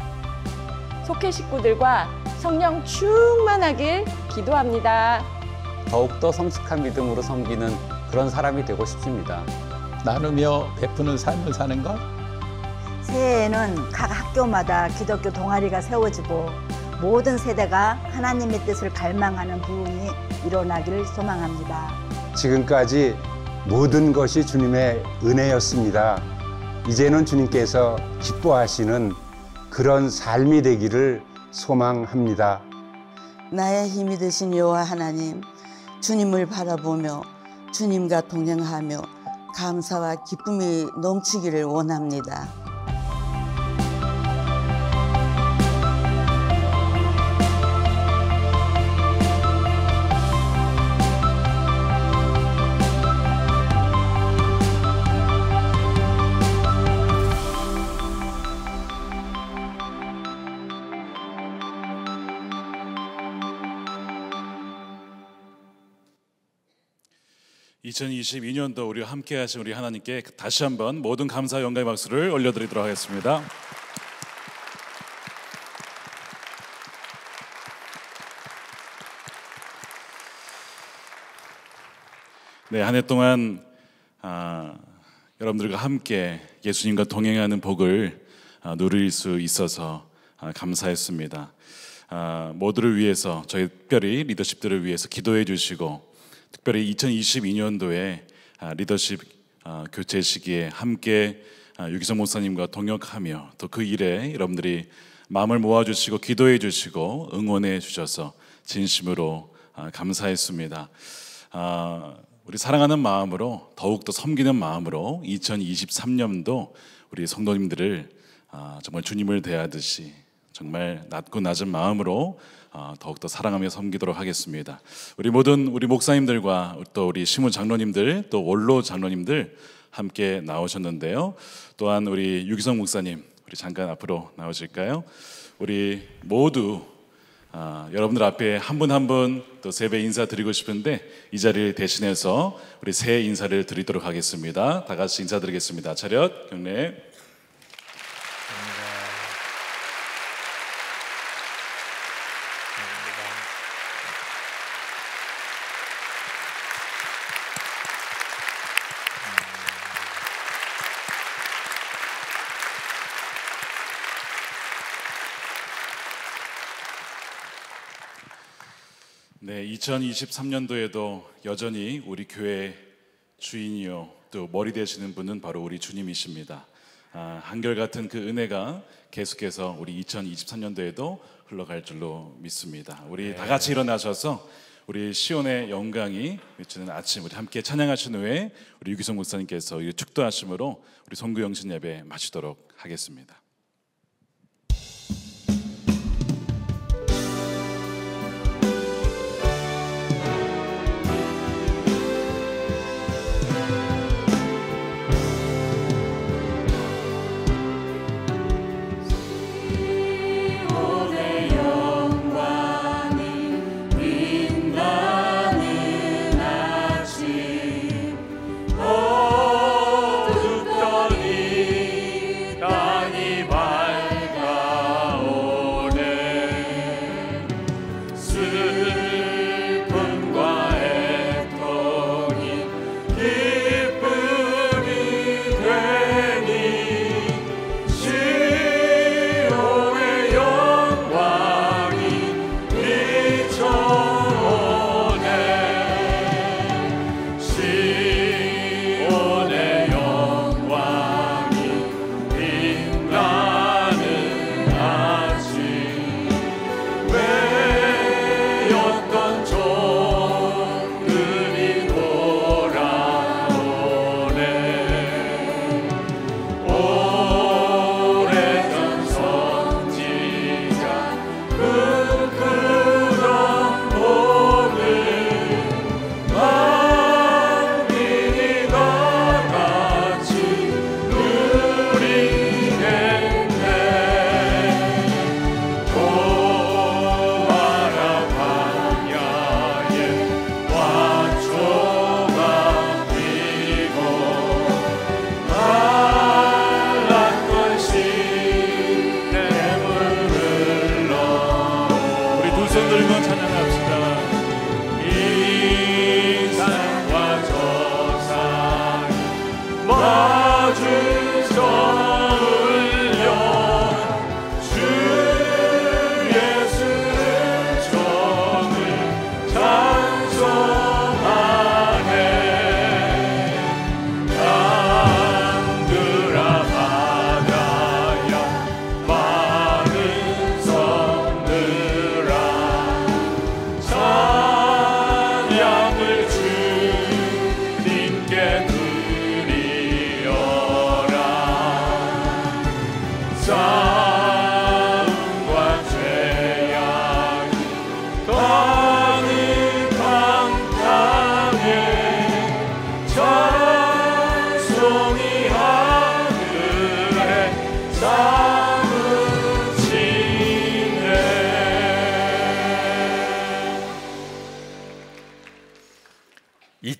속해 식구들과 성령 충만하길 기도합니다. 더욱더 성숙한 믿음으로 섬기는 그런 사람이 되고 싶습니다. 나누며 베푸는 삶을 사는 것? 새해에는 각 학교마다 기독교 동아리가 세워지고 모든 세대가 하나님의 뜻을 갈망하는 부흥이 일어나기를 소망합니다. 지금까지 모든 것이 주님의 은혜였습니다. 이제는 주님께서 기뻐하시는 그런 삶이 되기를 소망합니다. 나의 힘이 되신 여호와 하나님, 주님을 바라보며 주님과 동행하며 감사와 기쁨이 넘치기를 원합니다. (2022년도) 우리와 함께 하신 우리 하나님께 다시 한번 모든 감사 영광의 박수를 올려드리도록 하겠습니다. 네, 한 해 동안 여러분들과 함께 예수님과 동행하는 복을 누릴 수 있어서 감사했습니다. 모두를 위해서, 저희 특별히 리더십들을 위해서 기도해 주시고, 특별히 2022년도에 리더십 교체 시기에 함께 유기성 목사님과 동역하며 또 그 일에 여러분들이 마음을 모아주시고 기도해 주시고 응원해 주셔서 진심으로 감사했습니다. 우리 사랑하는 마음으로, 더욱더 섬기는 마음으로 2023년도 우리 성도님들을 정말 주님을 대하듯이 정말 낮고 낮은 마음으로 더욱더 사랑하며 섬기도록 하겠습니다. 우리 모든 우리 목사님들과 또 우리 시무 장로님들, 또 원로 장로님들 함께 나오셨는데요. 또한 우리 유기성 목사님, 우리 잠깐 앞으로 나오실까요? 우리 모두 여러분들 앞에 한 분 한 분 또 세배 인사드리고 싶은데 이 자리를 대신해서 우리 새해 인사를 드리도록 하겠습니다. 다 같이 인사드리겠습니다. 차렷, 경례. 네, 2023년도에도 여전히 우리 교회 주인이요 또 머리 되시는 분은 바로 우리 주님이십니다. 한결같은 그 은혜가 계속해서 우리 2023년도에도 흘러갈 줄로 믿습니다. 우리 다 같이 일어나셔서 우리 시온의 영광이 외치는 아침, 우리 함께 찬양하신 후에 우리 유기성 목사님께서 축도하심으로 우리 성구영신 예배 마치도록 하겠습니다. 어둡더니 땅이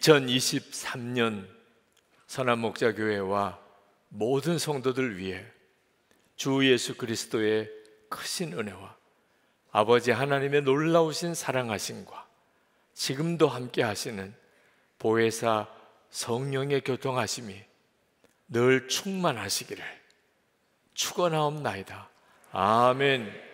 2023년 선한목자교회와 모든 성도들 위해 주 예수 그리스도의 크신 은혜와 아버지 하나님의 놀라우신 사랑하심과 지금도 함께 하시는 보혜사 성령의 교통하심이 늘 충만하시기를 축원하옵나이다. 아멘.